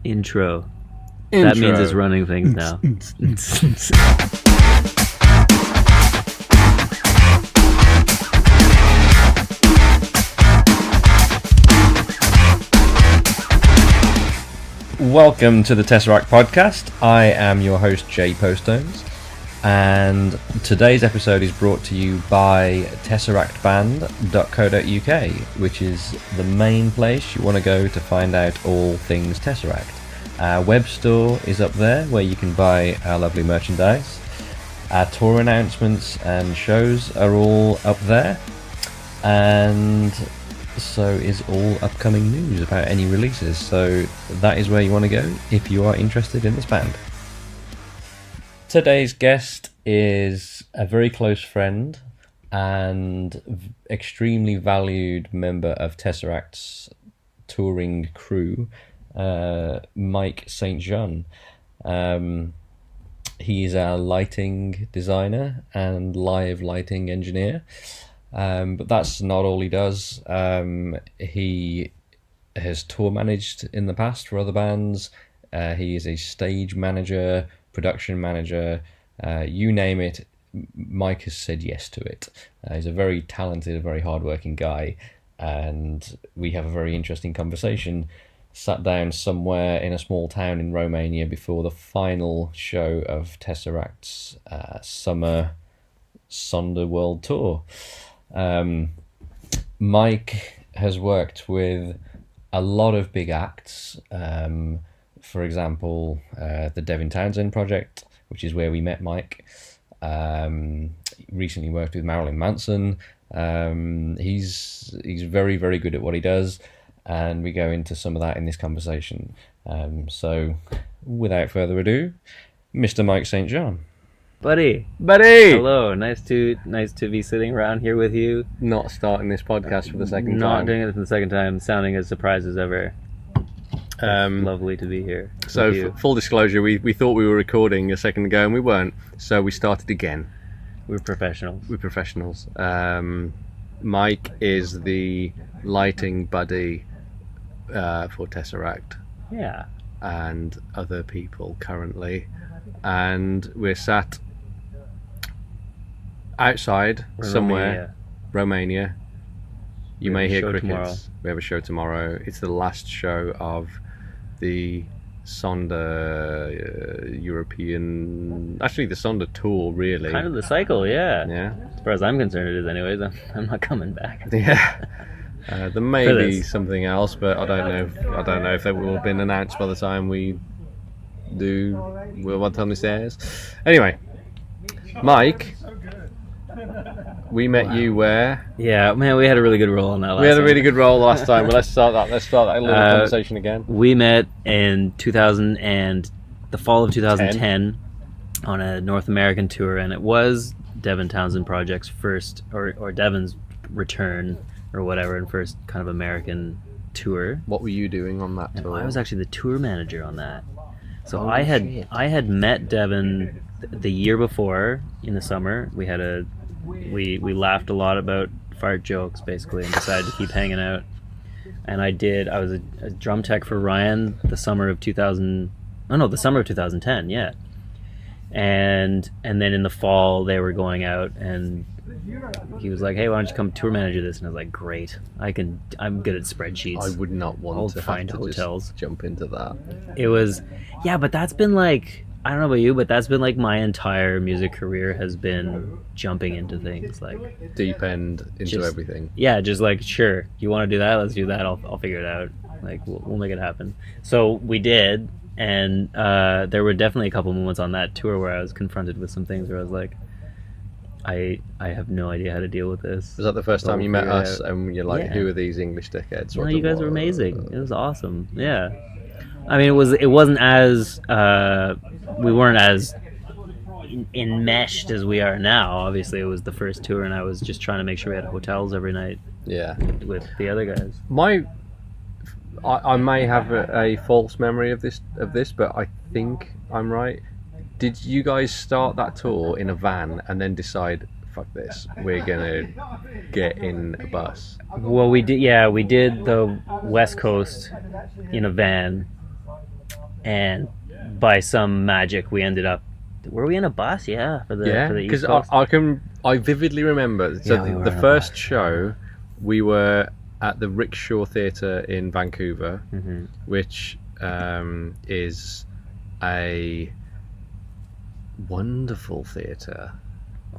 Intro. That means it's running things now. Welcome to the TesseracT podcast. I am your host, Jay Posthomes, and today's episode is brought to you by TesseractBand.co.uk, which is the main place you want to go to find out all things Tesseract. Our web store is up there where you can buy our lovely merchandise. Our tour announcements and shows are all up there, and so is all upcoming news about any releases. So that is where you want to go if you are interested in this band. Today's guest is a very close friend and extremely valued member of Tesseract's touring crew, Mike St. John. He is our lighting designer and live lighting engineer. But that's not all he does. He has tour managed in the past for other bands. He is a stage manager, production manager, you name it. Mike has said yes to it. He's a very talented, very hardworking guy, and we have a very interesting conversation. Sat down somewhere in a small town in Romania before the final show of Tesseract's summer Sonder World Tour. Mike has worked with a lot of big acts, for example, the Devin Townsend project, which is where we met Mike. Recently worked with Marilyn Manson. He's very, very good at what he does, and we go into some of that in this conversation. So without further ado, Mr. Mike St. John. Buddy. Hello, nice to be sitting around here with you. Not starting this podcast for the second time. Not doing it for the second time, sounding as surprised as ever. Lovely to be here. So, full disclosure, we thought we were recording a second ago and we weren't, so we started again. We're professionals. Mike is the lighting buddy for Tesseract. Yeah. And other people currently. And we're sat outside somewhere, Romania. You may hear crickets. Tomorrow. We have a show tomorrow. It's the last show of the Sonder European, actually the Sonder tour, really. Kind of the cycle, yeah. Yeah. As far as I'm concerned, it is anyways. I'm not coming back. Yeah. There may be something else, but I don't know if that will have been announced by the time we do. What time this airs? Anyway, Mike. We met you where? Yeah, man, we had a really good role on that last time. We had a really good role last time, but let's start that little conversation again. We met in the fall of 2010 on a North American tour, and it was Devin Townsend Project's first, or Devin's return, or whatever, and first kind of American tour. What were you doing on that tour? I was actually the tour manager on that. So I had met Devin the year before in the summer. We laughed a lot about fart jokes basically and decided to keep hanging out. And I was a drum tech for Ryan the summer of 2010, yeah. And then in the fall they were going out and he was like, "Hey, why don't you come tour manager this?" And I was like, "Great, I'm good at spreadsheets. I would not want to find have to hotels. Just jump into that." It was, yeah, but that's been like, I don't know about you, but that's been like my entire music career has been jumping into things, like deep end into everything. Yeah, just like, sure, you want to do that? Let's do that. I'll figure it out. Like we'll make it happen. So we did, and there were definitely a couple moments on that tour where I was confronted with some things where I was like, I have no idea how to deal with this. Was that the first time you met us and you're like, who are these English dickheads? No, you guys were amazing. It was awesome. Yeah. I mean, it wasn't as, we weren't as enmeshed as we are now. Obviously, it was the first tour and I was just trying to make sure we had hotels every night. Yeah. With the other guys. I may have a false memory of this, but I think I'm right. Did you guys start that tour in a van and then decide, fuck this, we're gonna get in a bus? Well, we did the West Coast in a van, and by some magic we ended up. Were we in a bus? Yeah, for the Yeah, for the East because Coast. I vividly remember. So Yeah, we were the on a first bus. show, we were at the Rickshaw Theatre in Vancouver, Mm-hmm. which is a wonderful theatre.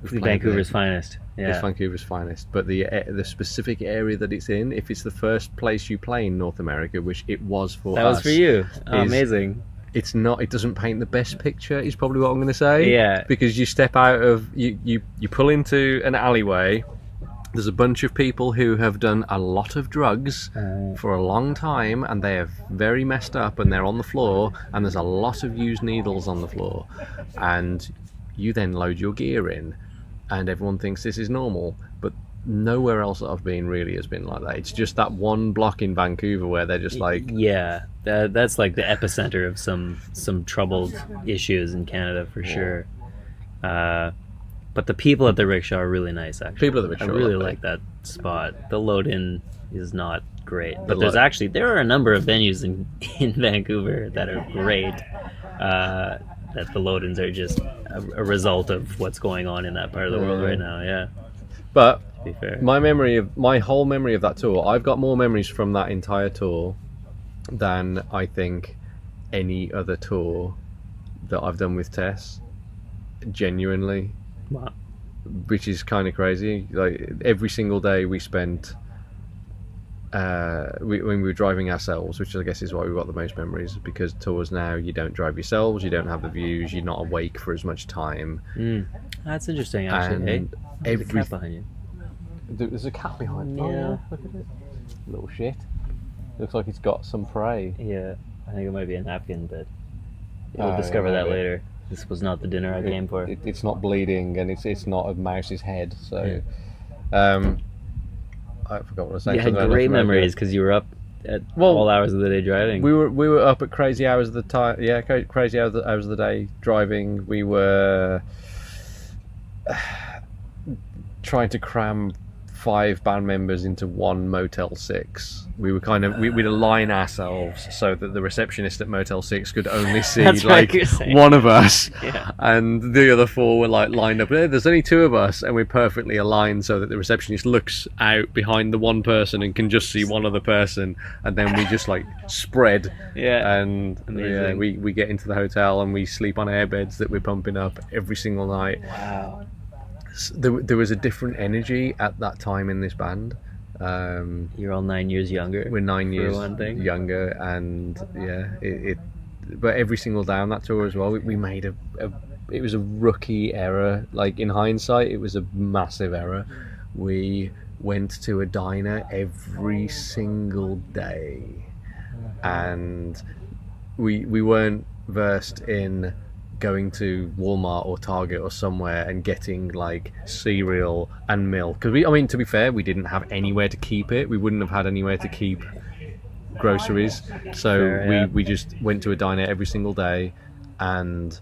We've played Vancouver's there. finest. It's Yeah, Vancouver's finest, but the specific area that it's in, if it's the first place you play in North America, which it was for that us, was for you. Oh, is- amazing. it's not. It doesn't paint the best picture. Is probably what I'm going to say. Yeah. Because you step out of you pull into an alleyway. There's a bunch of people who have done a lot of drugs for a long time, and they are very messed up, and they're on the floor, and there's a lot of used needles on the floor, and you then load your gear in, and everyone thinks this is normal, but nowhere else that I've been really has been like that. It's just that one block in Vancouver where they're just like, Yeah, that's like the epicenter of some troubled issues in Canada for sure. But the people at the rickshaw are really nice, actually. People at the rickshaw I are really lovely. like that spot. The load in is not great, but load- there are a number of venues in Vancouver that are great. That the load-ins are just a result of what's going on in that part of the world right now. Yeah, but to be fair. my whole memory of that tour, I've got more memories from that entire tour than I think any other tour that I've done with Tess, genuinely, Wow. which is kind of crazy. Like every single day we spent when we were driving ourselves, which I guess is why we've got the most memories, because tours now you don't drive yourselves, you don't have the views, you're not awake for as much time. That's interesting, actually. And There's a every- cat behind you. There's a cat behind. Yeah. Oh, yeah, look at it. Little shit. Looks like it's got some prey. Yeah, I think it might be a napkin, but Oh, you'll yeah, discover that maybe. later. This was not the dinner I came for. It's not bleeding, and it's not a mouse's head. So, I forgot what I was saying. You had Something about great North America. memories because you were up at Well, all hours of the day driving. We were up at crazy hours of the time. Yeah, crazy hours of the day driving. We were trying to cram 5 band members into one Motel 6. We were we'd align ourselves so that the receptionist at Motel 6 could only see That's right, like you're saying. one of us, Yeah. and the other 4 were like lined up. There's only 2 of us, and we're perfectly aligned so that the receptionist looks out behind the one person and can just see one other person, and then we just like spread. Yeah. And yeah, Amazing. we get into the hotel and we sleep on air beds that we're pumping up every single night. Wow. There was a different energy at that time in this band. You're all 9 years younger. We're 9 years one thing. younger, and yeah, but every single day on that tour as well, we made it was a rookie error. Like in hindsight, it was a massive error. We went to a diner every single day, and we weren't versed in going to Walmart or Target or somewhere and getting like cereal and milk, because to be fair, we didn't have anywhere to keep it. We wouldn't have had anywhere to keep groceries, so Fair, yeah. we just went to a diner every single day and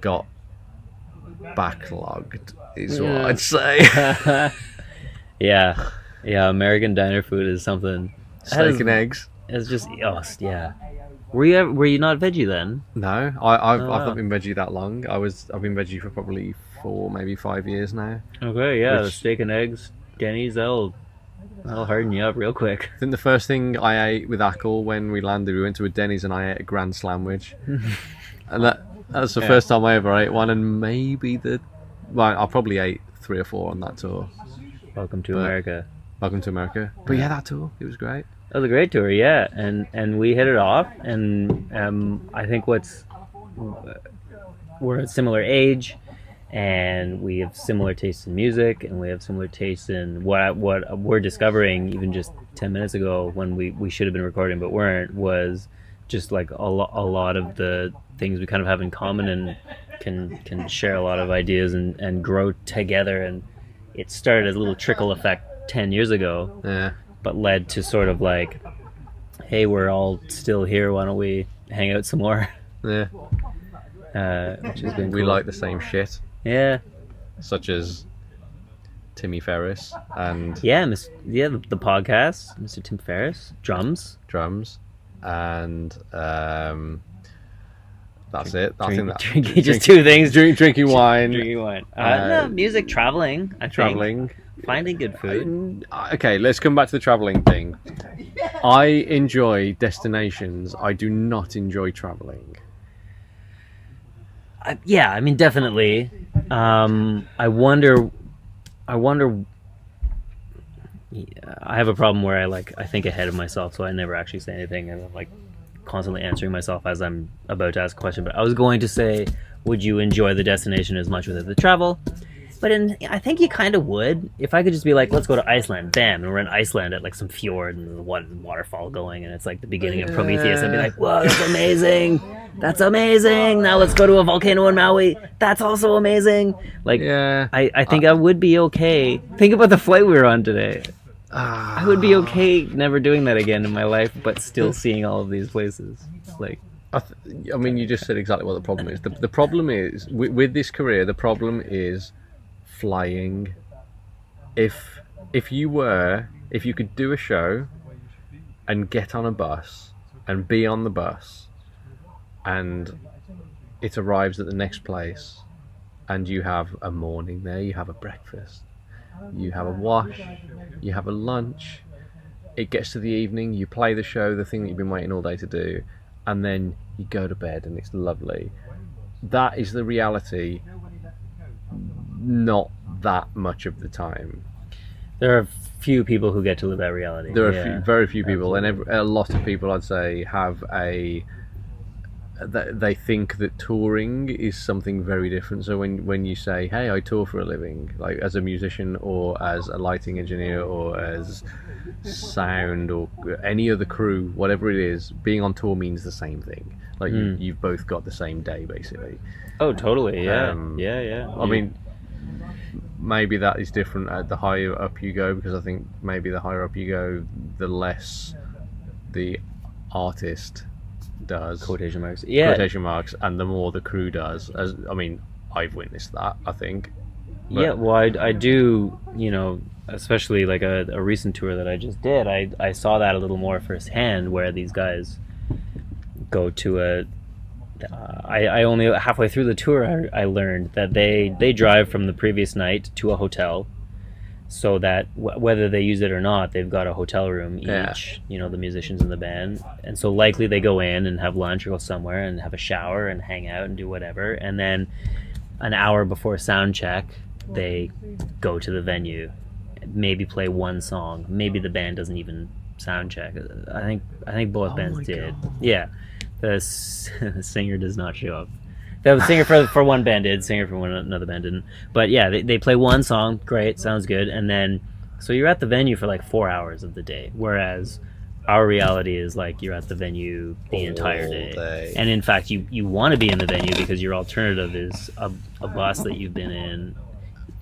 got backlogged is what Yeah. I'd say. Yeah. Yeah, American diner food is something. Steak and eggs. It's just, yeah. Were you not veggie then? No, I've wow. not been veggie that long. I've been veggie for probably 4, maybe 5 years now. Okay, yeah, the Which- steak and eggs, Denny's, that'll harden you up real quick. I think the first thing I ate with Ackle when we landed, we went to a Denny's and I ate a Grand Slamwich, and that's the first time I ever ate one, and maybe I probably ate 3 or 4 on that tour. Welcome to America. Welcome to America. But yeah, that tour, it was great. That was a great tour, yeah, and we hit it off, and I think we're at similar age, and we have similar tastes in music, and we have similar tastes in what we're discovering even just 10 minutes ago when we should have been recording but weren't, was just like a lot of the things we kind of have in common and can share a lot of ideas and grow together. And it started as a little trickle effect 10 years ago, Yeah. but led to sort of like, hey, we're all still here, why don't we hang out some more? Yeah. Which has been We cool. like the same shit, Yeah, such as Timmy Ferris and yeah, the podcast, Mr. Tim Ferriss, drums. drums, and that's it. I think that Drinking just two things. drinking wine, Drinking wine. No, music, traveling. I think. traveling. Finding good food. Okay, let's come back to the traveling thing. I enjoy destinations. I do not enjoy traveling. Yeah, I mean, definitely. I wonder. Yeah, I have a problem where I think ahead of myself, so I never actually say anything, and I'm like constantly answering myself as I'm about to ask a question. But I was going to say, would you enjoy the destination as much with the travel? But I think you kind of would. If I could just be like, let's go to Iceland, bam, and we're in Iceland at like some fjord and the waterfall going, and it's like the beginning of Prometheus. I'd be like, whoa, that's amazing. That's amazing. Now let's go to a volcano in Maui. That's also amazing. Like, Yeah. I think I would be okay. Think about the flight we were on today. I would be okay never doing that again in my life, but still seeing all of these places. Like, I mean, you just said exactly what the problem is. The problem is, with this career, the problem is flying. If you could do a show and get on a bus and be on the bus and it arrives at the next place and you have a morning there, you have a breakfast, you have a wash, you have a lunch, it gets to the evening, you play the show, the thing that you've been waiting all day to do, and then you go to bed and it's lovely. That is the reality, not that much of the time. there are few people who get to live that reality. There are Yeah. very few people, and a lot of people, I'd say, have they think that touring is something very different. So when you say, hey, I tour for a living, like as a musician or as a lighting engineer or as sound or any other crew, whatever it is, being on tour means the same thing. Like you've both got the same day, basically. Oh, totally. Yeah. Yeah. I mean, maybe that is different at the higher up you go, because I think maybe the higher up you go, the less the artist does, quotation marks. Yeah. quotation marks, and the more the crew does. I've witnessed that, I think. But Yeah, well, I do, especially like a recent tour that I just did, I saw that a little more firsthand, where these guys go to I only halfway through the tour I learned that they drive from the previous night to a hotel, so that whether they use it or not, they've got a hotel room each, Yeah. the musicians in the band, and so likely they go in and have lunch or go somewhere and have a shower and hang out and do whatever, and then an hour before sound check they go to the venue, maybe play one song, maybe the band doesn't even sound check. I think both bands did. God. Yeah, the singer does not show up. The singer for one band did, singer for another band didn't. But yeah, they play one song, great, sounds good, and then so you're at the venue for like 4 hours of the day, whereas our reality is like you're at the venue the entire day. And in fact, you want to be in the venue because your alternative is a bus that you've been in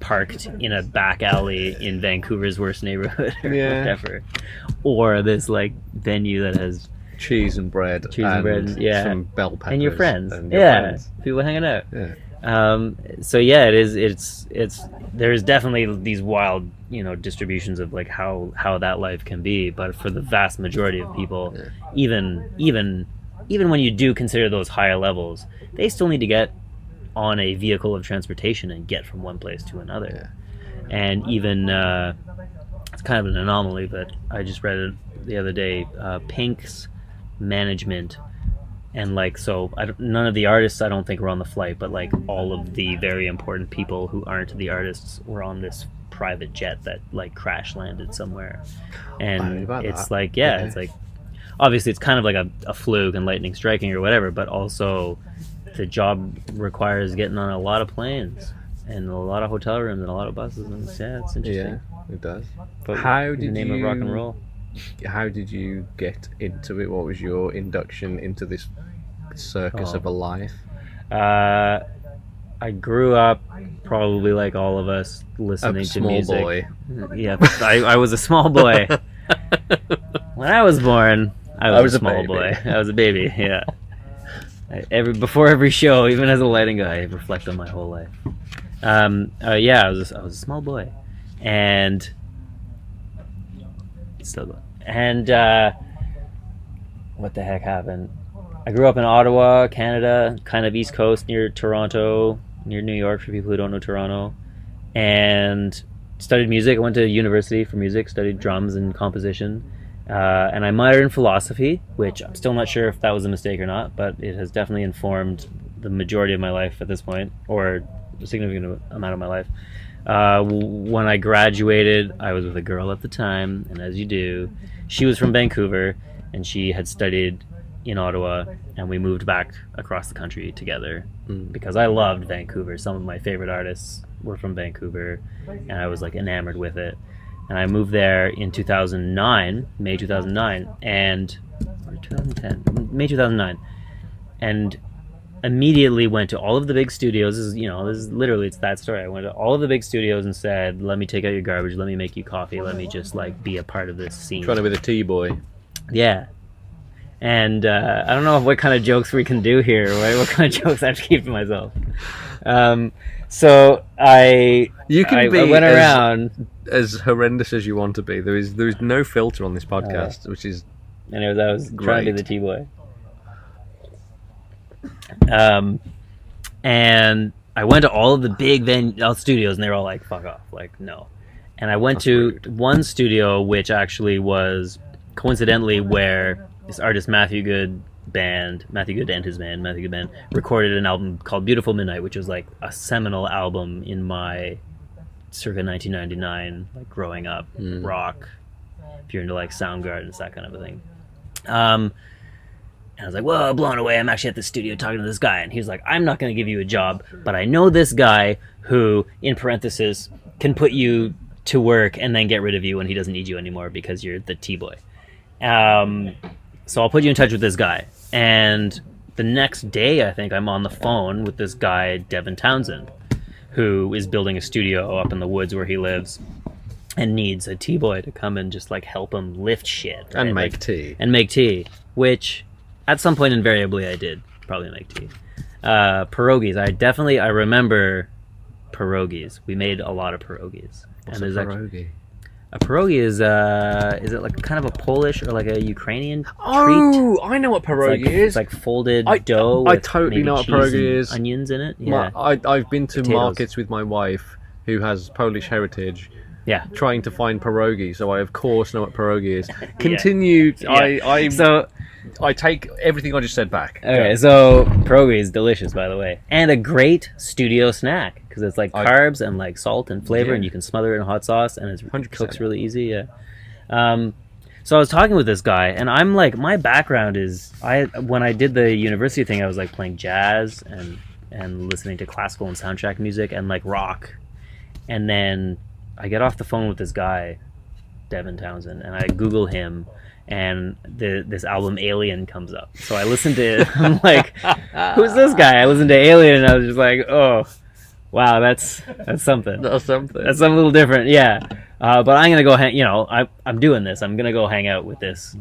parked in a back alley in Vancouver's worst neighborhood or whatever, or this like venue that has cheese and bread, yeah, some bell peppers, and your friends, friends. people hanging out. Yeah. So yeah, it's there's definitely these wild distributions of like how that life can be, but for the vast majority of people, even when you do consider those higher levels, they still need to get on a vehicle of transportation and get from one place to another. And even it's kind of an anomaly, but I just read it the other day, Pink's management, and like, so none of the artists I don't think were on the flight, but like all of the very important people who aren't the artists were on this private jet that like crash landed somewhere. And it's like, it's like, obviously it's kind of like a fluke and lightning striking or whatever, but also the job requires getting on a lot of planes and a lot of hotel rooms and a lot of buses, and it's interesting. Yeah, it does. But How in the name of rock and roll. How did you get into it? What was your induction into this circus of a life? I grew up probably like all of us listening to music. Boy. Yeah, I was a small boy. When I was born, I was a small baby. boy. I was a baby, yeah. Before every show, even as a lighting guy, I reflect on my whole life. I was a small boy, and still going. And what the heck happened? I grew up in Ottawa, Canada, kind of East Coast near Toronto, near New York for people who don't know Toronto, and studied music. I went to university for music, studied drums and composition, and I minored in philosophy, which I'm still not sure if that was a mistake or not, but it has definitely informed the majority of my life at this point, or a significant amount of my life. When I graduated, I was with a girl at the time, and as you do, she was from Vancouver, and she had studied in Ottawa, and we moved back across the country together because I loved Vancouver. Some of my favorite artists were from Vancouver, and I was like enamored with it. And I moved there in 2009, May 2009, and or 2010, May 2009, and immediately went to all of the big studios. This is literally, it's that story. I went to all of the big studios and said, "Let me take out your garbage. Let me make you coffee. Let me just like be a part of this scene." Trying to be the T-boy. Yeah. And I don't know what kind of jokes we can do here. Right? What kind of jokes I have to keep to myself. So I went around as horrendous as you want to be. There is no filter on this podcast, which is. Anyways, I was great. trying to be the T-boy. And I went to all of the big studios, and they were all like, "Fuck off!" Like, no. And I went to one studio, which actually was coincidentally where this artist Matthew Good and his band Matthew Good Band recorded an album called Beautiful Midnight, which was like a seminal album in my circa 1999, like growing up rock. If you're into like Soundgarden, it's that kind of a thing. And I was like, whoa, blown away. I'm actually at the studio talking to this guy. And he was like, I'm not going to give you a job, but I know this guy who, in parenthesis, can put you to work and then get rid of you when he doesn't need you anymore because you're the T-boy. So I'll put you in touch with this guy. And the next day, I think, I'm on the phone with this guy, Devin Townsend, who is building a studio up in the woods where he lives and needs a T-boy to come and just like help him lift shit. Right? And make tea. And make tea, which at some point invariably I did probably make tea. Pierogies. I remember pierogies. We made a lot of pierogies. What's a pierogi? A pierogi is it like kind of a Polish or like a Ukrainian treat? Oh, I know what pierogi is. It's like folded dough. I with totally know what cheese pierogi and is. Onions in it. Yeah. I've been to Potatoes. markets with my wife, who has Polish heritage. Yeah. Trying to find pierogi, so I of course know what pierogi is. Continue. Yeah. I take everything I just said back. Okay, so pierogi is delicious, by the way, and a great studio snack because it's like carbs and like salt and flavor, and you can smother it in hot sauce, and it cooks really easy. Yeah. So I was talking with this guy, and I'm like, my background is when I did the university thing, I was like playing jazz and listening to classical and soundtrack music and like rock, and then I get off the phone with this guy, Devin Townsend, and I Google him. And this album Alien comes up, so I listened to it. I'm like, who's this guy? I listened to Alien, and I was just like, oh wow, that's something. That's something. That's something a little different, yeah. But I'm gonna go I'm doing this. I'm gonna go hang out with this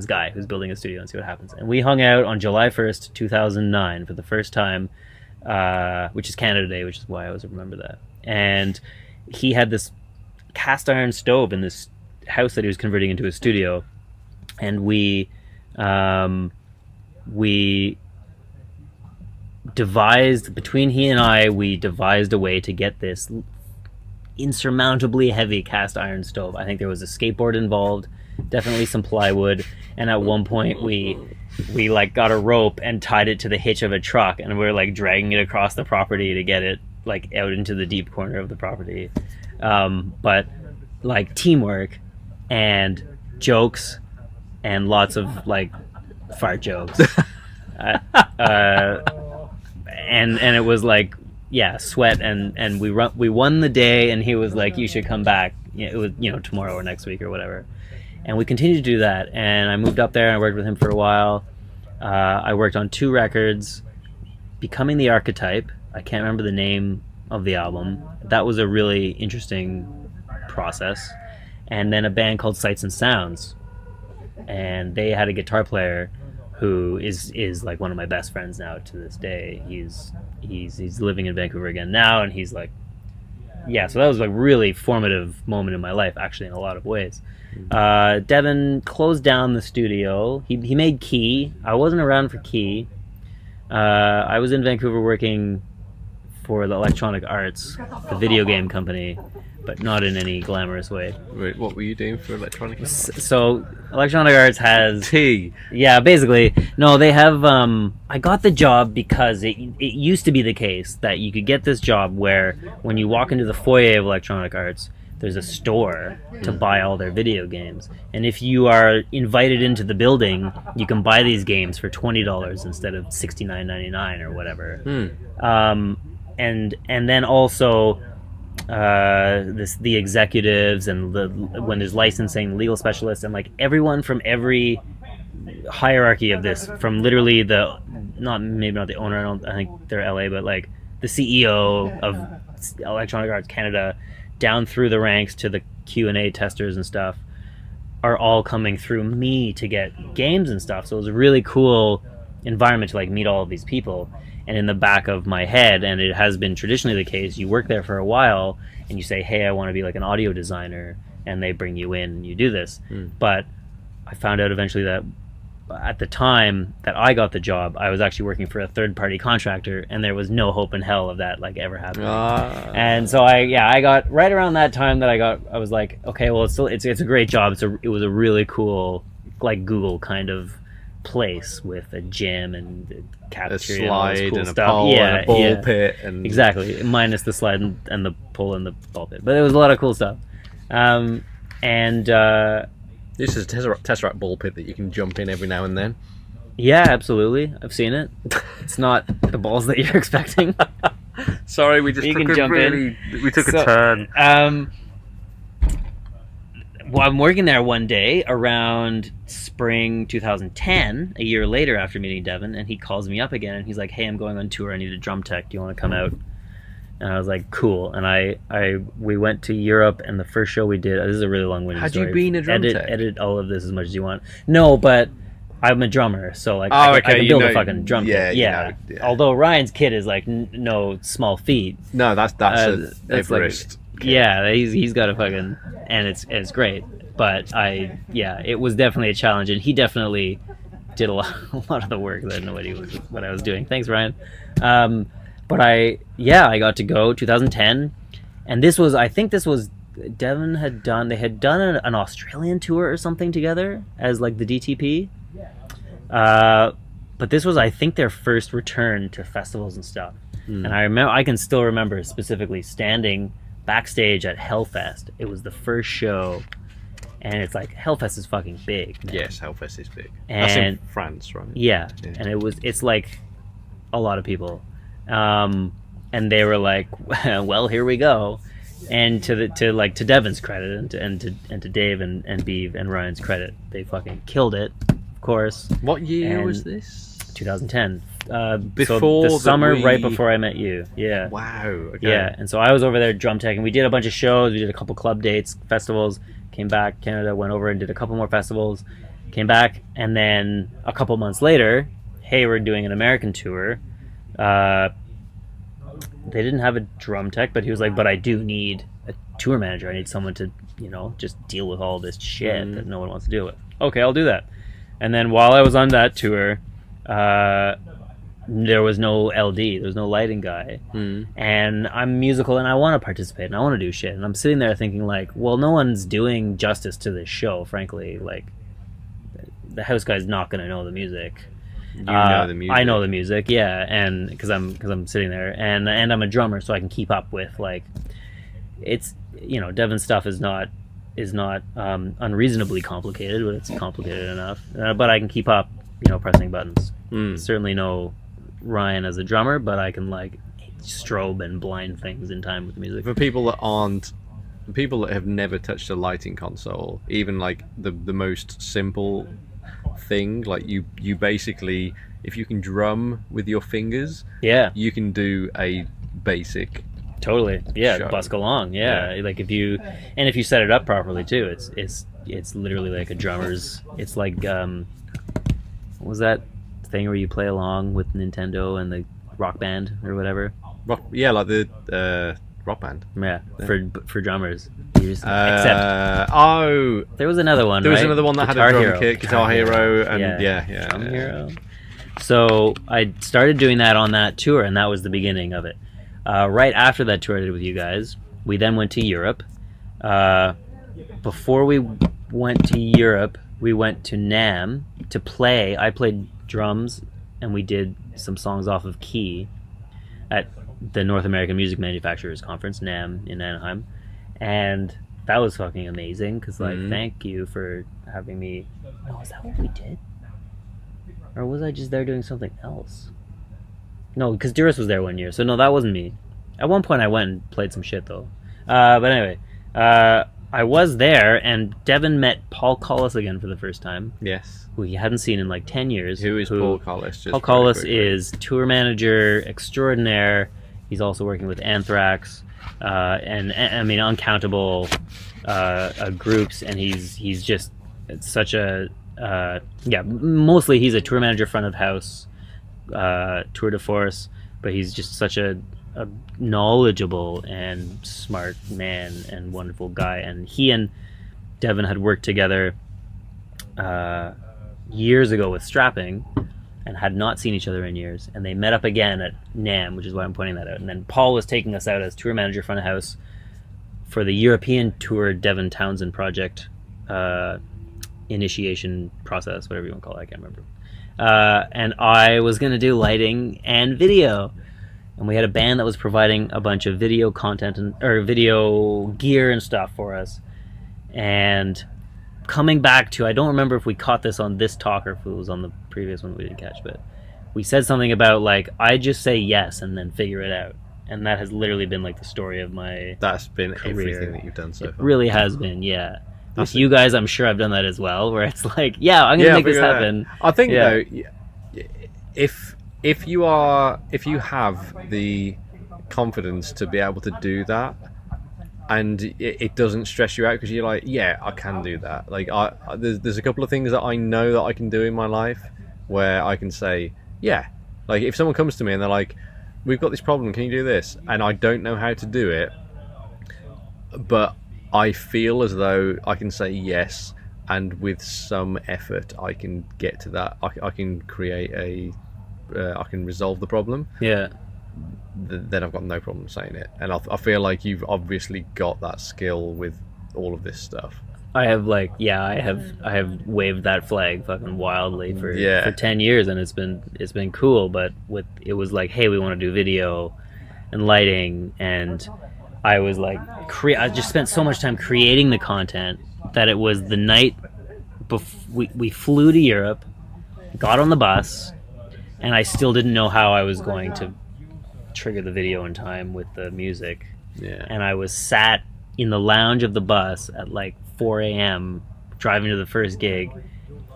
guy who's building a studio and see what happens. And we hung out on July 1st, 2009 for the first time, which is Canada Day, which is why I always remember that. And he had this cast iron stove in this house that he was converting into a studio. And we devised, between he and I, we devised a way to get this insurmountably heavy cast iron stove. I think there was a skateboard involved, definitely some plywood, and at one point we like got a rope and tied it to the hitch of a truck, and we were like dragging it across the property to get it like out into the deep corner of the property. But like teamwork and jokes and lots of like fart jokes, and it was like sweat and we won the day, and he was like, you should come back. It was tomorrow or next week or whatever, and we continued to do that. And I moved up there and I worked with him for a while. I worked on 2 records, Becoming the Archetype. I can't remember the name of the album. That was a really interesting process. And then a band called Sights and Sounds. And they had a guitar player who is like one of my best friends now to this day. He's living in Vancouver again now, and he's like yeah, so that was like really formative moment in my life, actually, in a lot of ways. Devin closed down the studio. He made Key. I wasn't around for Key. I was in Vancouver working for the Electronic Arts, the video game company, but not in any glamorous way. Wait, what were you doing for Electronic Arts? So Electronic Arts has T. Yeah, basically. No, they have I got the job because it used to be the case that you could get this job where when you walk into the foyer of Electronic Arts, there's a store to buy all their video games. And if you are invited into the building, you can buy these games for $20 instead of $69.99 or whatever. And then also the executives and when there's licensing, legal specialists, and like everyone from every hierarchy of this, from literally maybe not the owner, I think they're LA, but like the CEO of Electronic Arts Canada down through the ranks to the Q&A testers and stuff are all coming through me to get games and stuff. So it was a really cool environment to like meet all of these people. And in the back of my head, and it has been traditionally the case, you work there for a while and you say, hey, I want to be like an audio designer, and they bring you in and you do this. But I found out eventually that at the time that I got the job, I was actually working for a third-party contractor, and there was no hope in hell of that like ever happening. And so I got right around that time that I was like, okay, well, it's a great job. It was a really cool, like Google kind of place with a gym and a cafeteria, a slide and, all this cool and a stuff. pole and a ball pit, and exactly, minus the slide and the pole and the ball pit, but it was a lot of cool stuff. This is a Tesseract ball pit that you can jump in every now and then. Yeah, absolutely. I've seen it. It's not the balls that you're expecting. Sorry, we just You took can a jump a turn. Well, I'm working there one day around spring 2010, a year later after meeting Devin, and he calls me up again, and he's like, hey, I'm going on tour. I need a drum tech. Do you want to come out? And I was like, cool. And we went to Europe, and the first show we did, this is a really long-winded Had story. you been a drum tech? Edit all of this as much as you want. No, but I'm a drummer, so like Oh, I okay, can build a fucking drum yeah, kit. you Yeah. know, yeah. Although Ryan's kit is like no small feat. No, that's That's Everest. Yeah, he's got a fucking, and it's great. But it was definitely a challenge, and he definitely did a lot of the work. I had no idea what I was doing. Thanks, Ryan. But I got to go 2010, and I think this was Devin had done. They had done an Australian tour or something together as like the DTP. But this was, I think, their first return to festivals and stuff. And I can still remember specifically standing backstage at Hellfest. It was the first show, and it's like Hellfest is fucking big. Yes, Hellfest is big. And that's in France, right? Yeah, and it's like a lot of people, and they were like, well, here we go. And to Devin's credit, and to Dave and Beav and Ryan's credit, they fucking killed it, of course. What year And was this? 2010. Before the summer we... right before I met you. Yeah. Wow. Okay. Yeah, and so I was over there drum tech, and we did a bunch of shows. We did a couple club dates, festivals. Came back Canada, went over and did a couple more festivals. Came back, and then a couple months later, hey, we're doing an American tour. They didn't have a drum tech, but he was like, but I do need a tour manager. I need someone to, just deal with all this shit that no one wants to deal with. Okay, I'll do that. And then while I was on that tour, there was no LD, there was no lighting guy. And I'm musical and I want to participate and I want to do shit. And I'm sitting there thinking like, well, no one's doing justice to this show, frankly. Like, the house guy's not going to know the music. You know the music. I know the music, yeah, and because I'm sitting there, and I'm a drummer, so I can keep up with like, it's Devin's stuff is not unreasonably complicated, but it's complicated enough. But I can keep up, pressing buttons. Certainly no Ryan as a drummer, but I can like strobe and blind things in time with the music. For people that have never touched a lighting console, even like the most simple thing, like you basically, if you can drum with your fingers, you can do a basic totally show. Busk along, like if you set it up properly too, it's literally like a drummer's. It's like what was that thing where you play along with Nintendo and the Rock Band or whatever? Like the rock band. Yeah, for drummers. Except there was another one. There was right? another one that Guitar had a drum Hero. kit, Guitar Hero, and Drum Hero. So I started doing that on that tour, and that was the beginning of it. Right after that tour I did with you guys, we then went to Europe. Before we went to Europe, we went to NAMM to play. I played drums, and we did some songs off of key at the North American Music Manufacturers Conference, NAMM, in Anaheim. And that was fucking amazing, because, like, thank you for having me. Oh, is that what we did? Or was I just there doing something else? No, because Duras was there one year, so no, that wasn't me. At one point I went and played some shit, though. But anyway, I was there, and Devin met Paul Collis again for the first time. Yes. Who he hadn't seen in like 10 years. Who is Paul Collis? Paul Collis is tour manager extraordinaire. He's also working with Anthrax, and I mean uncountable groups, and he's just such a mostly he's a tour manager, front of house, tour de force, but he's just such a knowledgeable and smart man and wonderful guy. And he and Devin had worked together years ago with Strapping, and had not seen each other in years, and they met up again at NAMM, which is why I'm pointing that out. And then Paul was taking us out as tour manager, front of house, for the European tour Devin Townsend project initiation process, whatever you want to call it, I can't remember. And I was going to do lighting and video, and we had a band that was providing a bunch of video content or video gear and stuff for us. And coming back to, I don't remember if we caught this on this talk or if it was on the previous one we didn't catch, but we said something about, like, I just say yes and then figure it out. And that has literally been like the story of my That's been career. everything that you've done so far. It really has been, yeah. With you guys, I'm sure I've done that as well, where it's like, yeah, I'm gonna make this happen. I think though, if you have the confidence to be able to do that, and it doesn't stress you out because you're like, yeah, I can do that. Like, there's a couple of things that I know that I can do in my life where I can say, yeah. Like, if someone comes to me and they're like, we've got this problem, can you do this? And I don't know how to do it, but I feel as though I can say yes, and with some effort I can get to that. I can create I can resolve the problem. Yeah. Then I've got no problem saying it. And I feel like you've obviously got that skill with all of this stuff. I have I have waved that flag fucking wildly for 10 years, and it's been cool. But it was like, hey, we want to do video and lighting, and I was like, I just spent so much time creating the content that it was the night before we flew to Europe, got on the bus, and I still didn't know how I was going to trigger the video in time with the music. Yeah. And I was sat in the lounge of the bus at like 4 a.m. driving to the first gig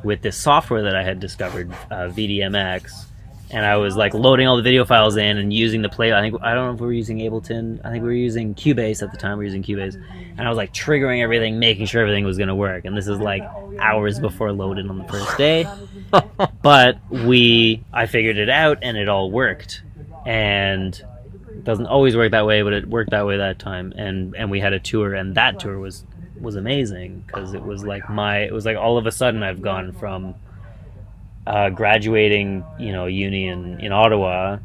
with this software that I had discovered, VDMX, and I was like loading all the video files in and using the play. I don't know if we were using Ableton. I think we were using Cubase at the time. We were using Cubase, and I was like triggering everything, making sure everything was going to work. And this is like hours before loading on the first day, but I figured it out, and it all worked. And it doesn't always work that way, but it worked that way that time. And we had a tour, and that tour was amazing, because it was like all of a sudden I've gone from graduating, uni in Ottawa.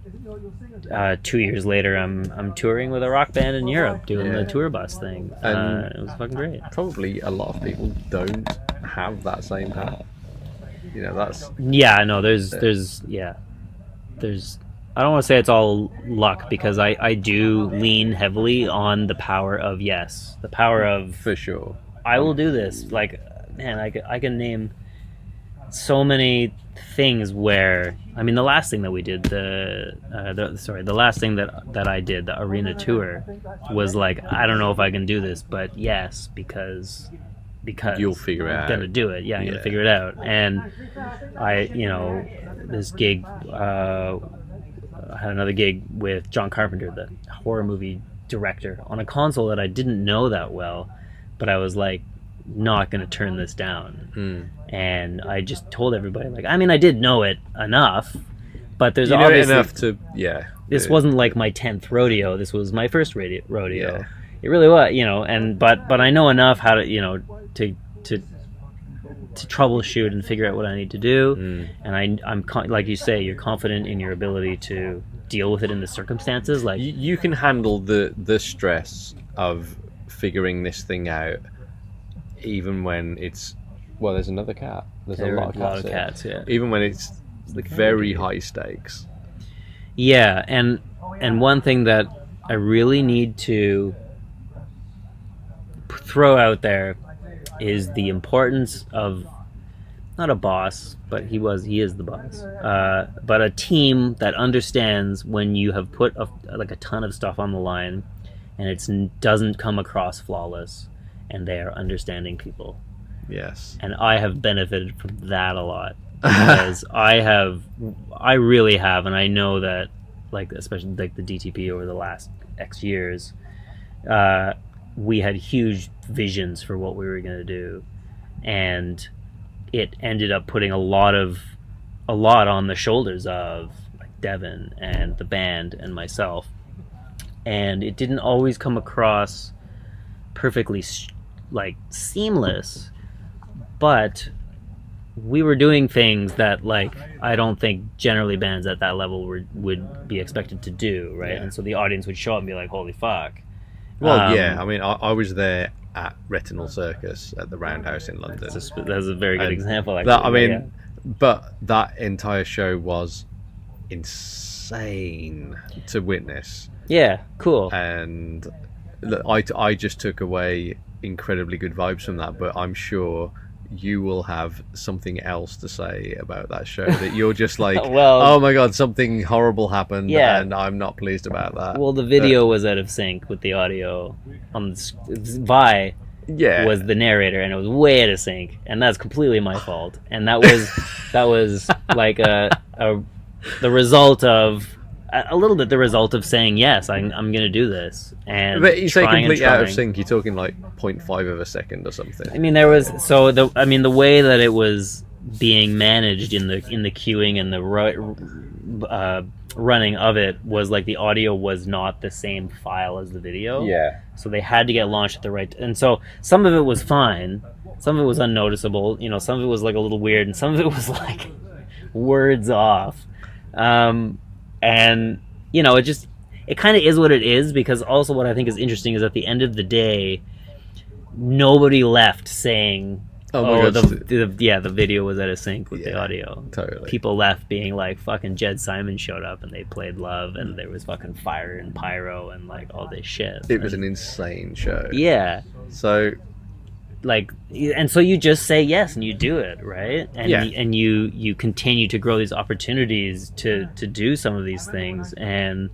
2 years later, I'm touring with a rock band in Europe, doing the tour bus thing. It was fucking great. Probably a lot of people don't have that same path. That's there's I don't want to say it's all luck, because I do lean heavily on the power of yes, the power of, for sure, I will do this. Like, man, I can name so many things where, I mean, the last thing that we did, the last thing that I did, the arena tour, was like, I don't know if I can do this, but yes, because you'll figure it out. I'm gonna do it. Yeah, I'm gonna figure it out. And this gig, I had another gig with John Carpenter, the horror movie director, on a console that I didn't know that well, but I was like, not going to turn this down. And I just told everybody, like, I mean, I did know it enough, but there's obviously enough to this wasn't like my 10th rodeo. This was my first rodeo. Yeah. It really was, and but I know enough how to, to troubleshoot and figure out what I need to do. And I'm like you say, you're confident in your ability to deal with it in the circumstances. Like You can handle the stress of figuring this thing out, even when it's there's another cat. There's there a are lot a lot of of cats. cats, yeah. Even when it's very high stakes. Yeah, and one thing that I really need to throw out there is the importance of not a boss, but he is the boss. But a team that understands when you have put a ton of stuff on the line, and it doesn't come across flawless, and they are understanding people. Yes. And I have benefited from that a lot, because I really have, and I know that, like, especially like the DTP over the last X years, we had huge visions for what we were going to do, and it ended up putting a lot on the shoulders of like Devin and the band and myself, and it didn't always come across perfectly like seamless, but we were doing things that, like, I don't think generally bands at that level would be expected to do, right? Yeah. And so the audience would show up and be like, holy fuck. Well, yeah, I mean, I was there at Retinal Circus at the Roundhouse in London. That's a very good And example, actually. I mean, yeah. but that entire show was insane to witness. Yeah, cool. And look, I just took away incredibly good vibes from that, but I'm sure you will have something else to say about that show that you're just like, Well, oh my god, something horrible happened, Yeah. and I'm not pleased about that. Well, the video was out of sync with the audio. Vi Yeah, was the narrator, and it was way out of sync, and that's completely my fault. And that was like the result of a little bit the result of saying yes, I'm going to do this, and but you say trying and completely out of trying. sync. You're talking like 0.5 of a second or something. I mean, there was the way that it was being managed in the queuing and the running of it was like the audio was not the same file as the video. Yeah, So they had to get launched at the right and so some of it was fine, some of it was unnoticeable, some of it was like a little weird, and some of it was like words off. And it kind of is what it is, because also what I think is interesting is at the end of the day, nobody left saying, Oh my God. the video was out of sync with the Yeah, audio. totally. People left being like, fucking Jed Simon showed up and they played Love, and there was fucking fire and pyro and like all this shit. It was an insane show. Yeah. So Like, and so you just say yes and you do it, right? And Yeah. and you continue to grow these opportunities to do some of these things. And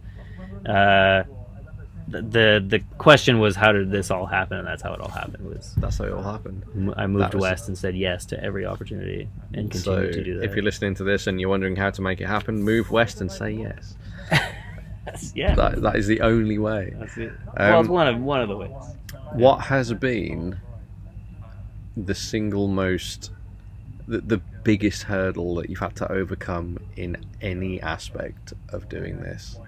the question was, how did this all happen? And that's how it all happened. that's how it all happened. I moved That was- west and said yes to every opportunity and So continue to do that. if you're listening to this and you're wondering how to make it happen, move west and say yes. Yeah, That is the only way. that's it. Well, it's one of the ways. What has been the single most, the biggest hurdle that you've had to overcome in any aspect of doing this?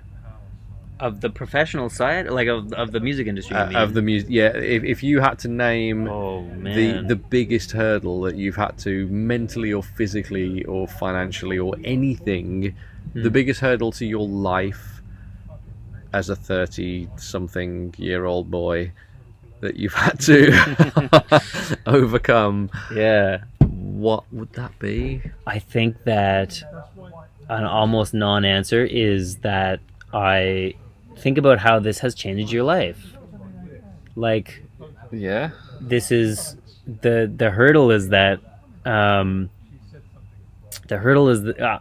Of the professional side, like of the music industry, you mean? Of the music, yeah. If you had to name Oh man. the biggest hurdle that you've had to mentally or physically or financially or anything, the biggest hurdle to your life as a 30-something-year-old boy that you've had to overcome, Yeah. what would that be? I think that an almost non-answer is that I think about how this has changed your life. Like, Yeah. this is the hurdle is that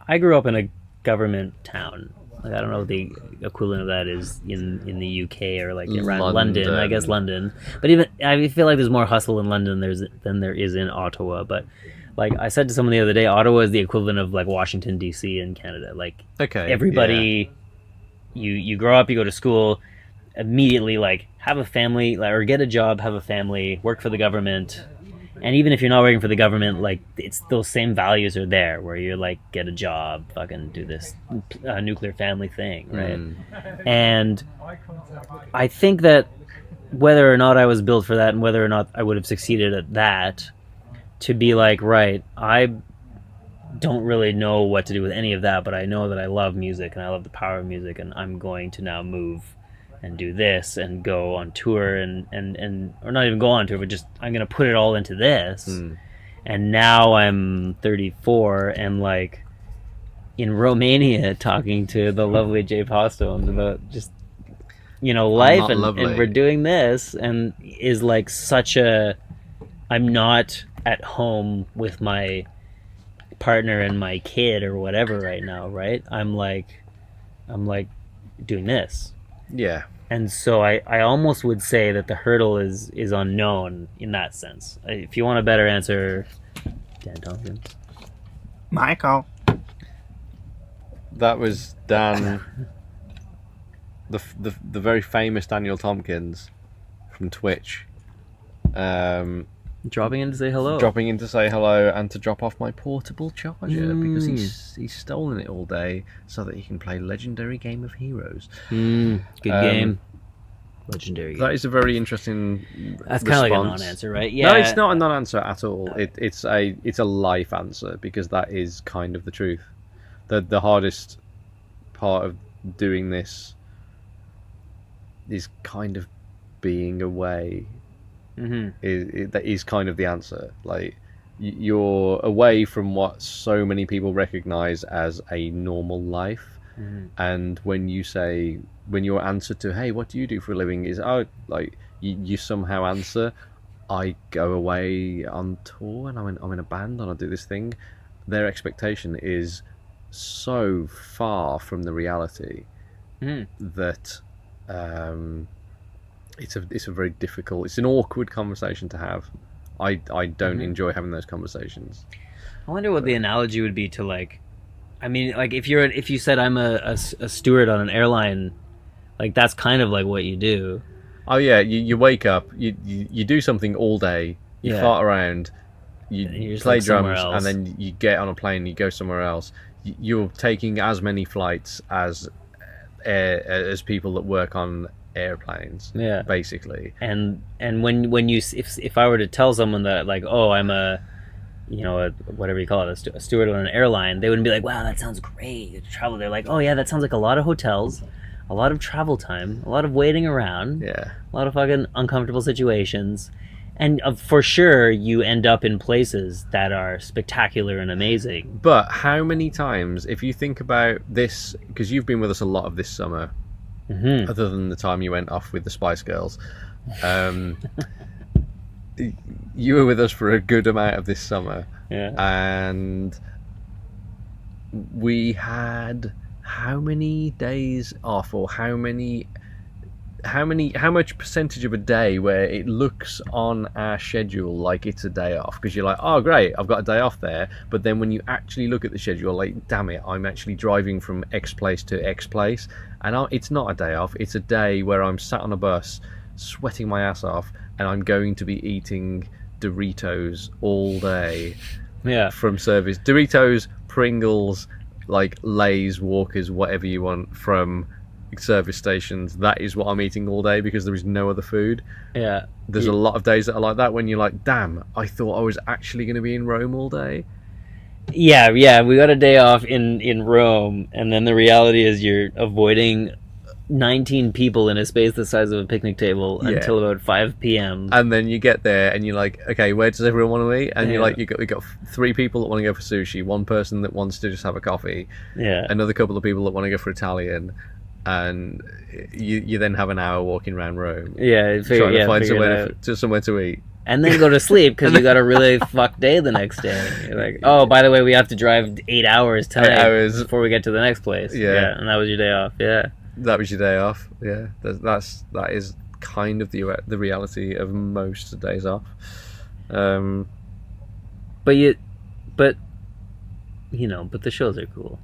I grew up in a government town. Like, I don't know what the equivalent of that is in the UK or like around London. I guess London. But even I feel like there's more hustle in London than there is in Ottawa. But like I said to someone the other day, Ottawa is the equivalent of like Washington DC in Canada. Like, Okay. everybody, you grow up, you go to school, immediately like have a family, or get a job, have a family, work for the government, And even if you're not working for the government, like it's those same values are there, where you're like, get a job, fucking do this nuclear family thing, right? And I think that whether or not I was built for that, and whether or not I would have succeeded at that, to be like, right, I don't really know what to do with any of that, but I know that I love music and I love the power of music, and I'm going to now move and do this and go on tour and or not even go on tour, but just I'm gonna put it all into this. And now I'm 34 and like in Romania talking to the lovely Jay Postones about just, you know, life, and we're doing this, and is like such a, I'm not at home with my partner and my kid or whatever right now, right? I'm like doing this. Yeah. And so I almost would say that the hurdle is unknown in that sense. If you want a better answer, Dan Tompkins. Michael. That was Dan, the very famous Daniel Tompkins from Twitch. Dropping in to say hello. Dropping in to say hello and to drop off my portable charger because he's stolen it all day so that he can play Legendary Game of Heroes. Good game. Legendary game. That is a very interesting That's kind of like a non-answer, right? Yeah. No, it's not a non-answer at all. It's a life answer, because that is kind of the truth. The hardest part of doing this is kind of being away. That is kind of the answer. Like, you're away from what so many people recognize as a normal life, and when your answer to, hey, what do you do for a living, is, oh, like you somehow answer, I go away on tour and I'm in a band and I do this thing, their expectation is so far from the reality that it's a very difficult, it's an awkward conversation to have. I don't enjoy having those conversations. I wonder what the analogy would be to, like, I mean, like if you said I'm a steward on an airline, like that's kind of like what you do. Oh yeah, you wake up, you do something all day, you fart around, you play like drums, and then you get on a plane, you go somewhere else. You're taking as many flights as people that work on airplanes, basically. And when you, if I were to tell someone that, like, oh, I'm a whatever you call it, a steward on an airline, they wouldn't be like, wow, that sounds great to travel. They're like, oh yeah, that sounds like a lot of hotels, a lot of travel time, a lot of waiting around, a lot of fucking uncomfortable situations, and for sure you end up in places that are spectacular and amazing. But how many times, if you think about this, because you've been with us a lot of this summer, other than the time you went off with the Spice Girls, you were with us for a good amount of this summer, and we had how many days off, or how much percentage of a day where it looks on our schedule like it's a day off, because you're like, oh great, I've got a day off there, but then when you actually look at the schedule, like, damn it, I'm actually driving from X place to X place, and it's not a day off, it's a day where I'm sat on a bus sweating my ass off, and I'm going to be eating Doritos all day from service. Doritos, Pringles, like Lay's, Walkers, whatever you want from service stations. That is what I'm eating all day, because there is no other food. There's a lot of days that are like that, when you're like, damn, I thought I was actually going to be in Rome all day. We got a day off in Rome, and then the reality is you're avoiding 19 people in a space the size of a picnic table until about 5 p.m. And then you get there and you're like, okay, where does everyone want to eat? And you're like, you got 3 people that want to go for sushi, 1 person that wants to just have a coffee, another couple of people that want to go for Italian, and you then have an hour walking around Rome, trying to find somewhere to eat, and then go to sleep because you got a really fucked day the next day. You're like, oh, by the way, we have to drive 8 hours tonight before we get to the next place. And that was your day off. That was your day off. That is kind of the reality of most days off. But the shows are cool.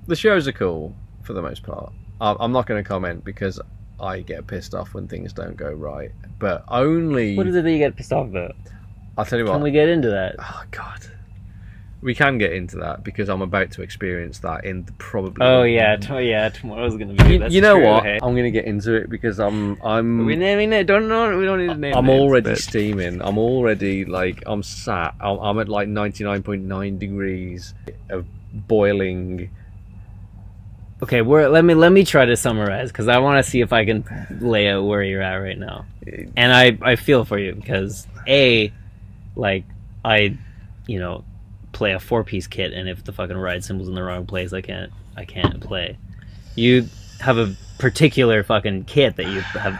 The shows are cool for the most part. I'm not going to comment because I get pissed off when things don't go right. But only... What is it that you get pissed off about? I'll tell you what. Can we get into that? Oh God, we can get into that because I'm about to experience that in probably. Oh yeah, tomorrow's gonna be. That's You know true, what? hey? I'm gonna get into it because I'm. We naming it? Don't know. We don't need to name. I'm names, already but- steaming. I'm already like I'm sat. I'm at like 99.9 degrees of boiling. Okay, let me try to summarize because I want to see if I can lay out where you're at right now. And I feel for you because like I, play a 4-piece kit, and if the fucking ride symbol's in the wrong place, I can't play. You have a particular fucking kit that you have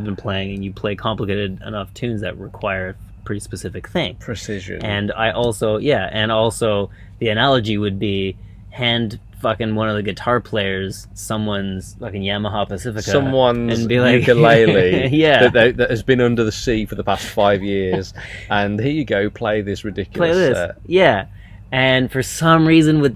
been playing, and you play complicated enough tunes that require a pretty specific thing. Precision. And also the analogy would be hand fucking one of the guitar players someone's fucking Yamaha Pacifica, Someone's and be like, ukulele yeah, that has been under the sea for the past 5 years, and here you go, play this ridiculous play this, set. yeah. And for some reason with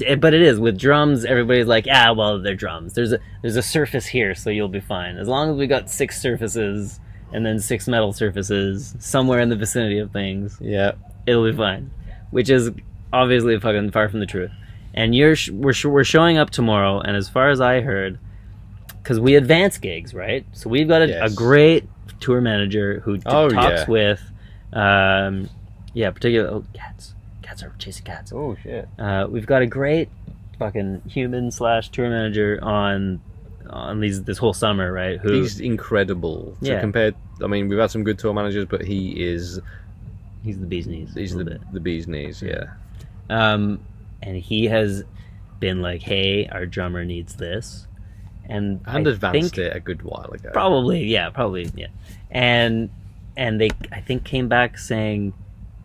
drums, everybody's like, well, they're drums. There's a surface here, so you'll be fine as long as we got 6 surfaces and then 6 metal surfaces somewhere in the vicinity of things. Yeah, it'll be fine, which is obviously fucking far from the truth. And we're showing up tomorrow, and as far as I heard, because we advance gigs, right? So we've got a great tour manager who talks with, particularly cats are chasing cats. Oh shit. We've got a great fucking human / tour manager on this whole summer, right? He's incredible. Yeah. We've had some good tour managers, but he's the bee's knees. He's the bee's knees, yeah. And he has been like, hey, our drummer needs this. And advanced it a good while ago. Probably, yeah. And they, I think, came back saying,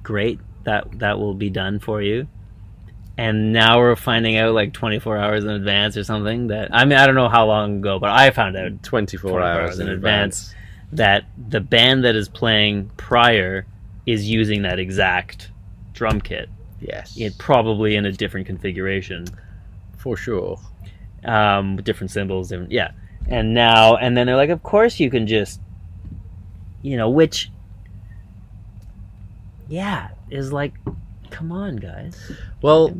great, that will be done for you. And now we're finding out like 24 hours in advance or something that, I don't know how long ago, but I found out 24 hours in advance that the band that is playing prior is using that exact drum kit. Yes. It probably in a different configuration. For sure. With different symbols, and then they're like, of course you can just, which, is like, come on, guys. Well,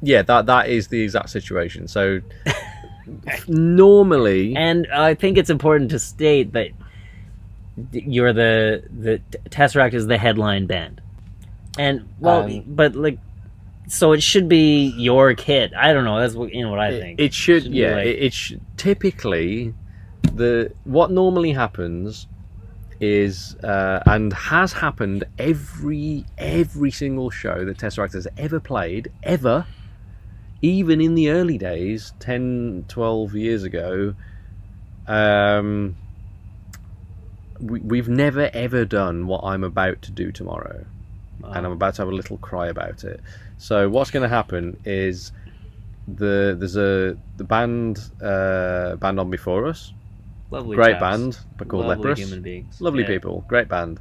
yeah, that is the exact situation. So normally, and I think it's important to state that you're the TesseracT is the headline band. And but like, so it should be your kit. I don't know. That's what I think. It should. It should. Typically, what normally happens is and has happened every single show that TesseracT has ever played, ever, even in the early days, 10, 12 years ago. We've never ever done what I'm about to do tomorrow. And I'm about to have a little cry about it. So what's going to happen is there's the band on before us. Lovely great chaps. band, but called Lovely Leprous. human beings. Lovely Yeah. people, great band.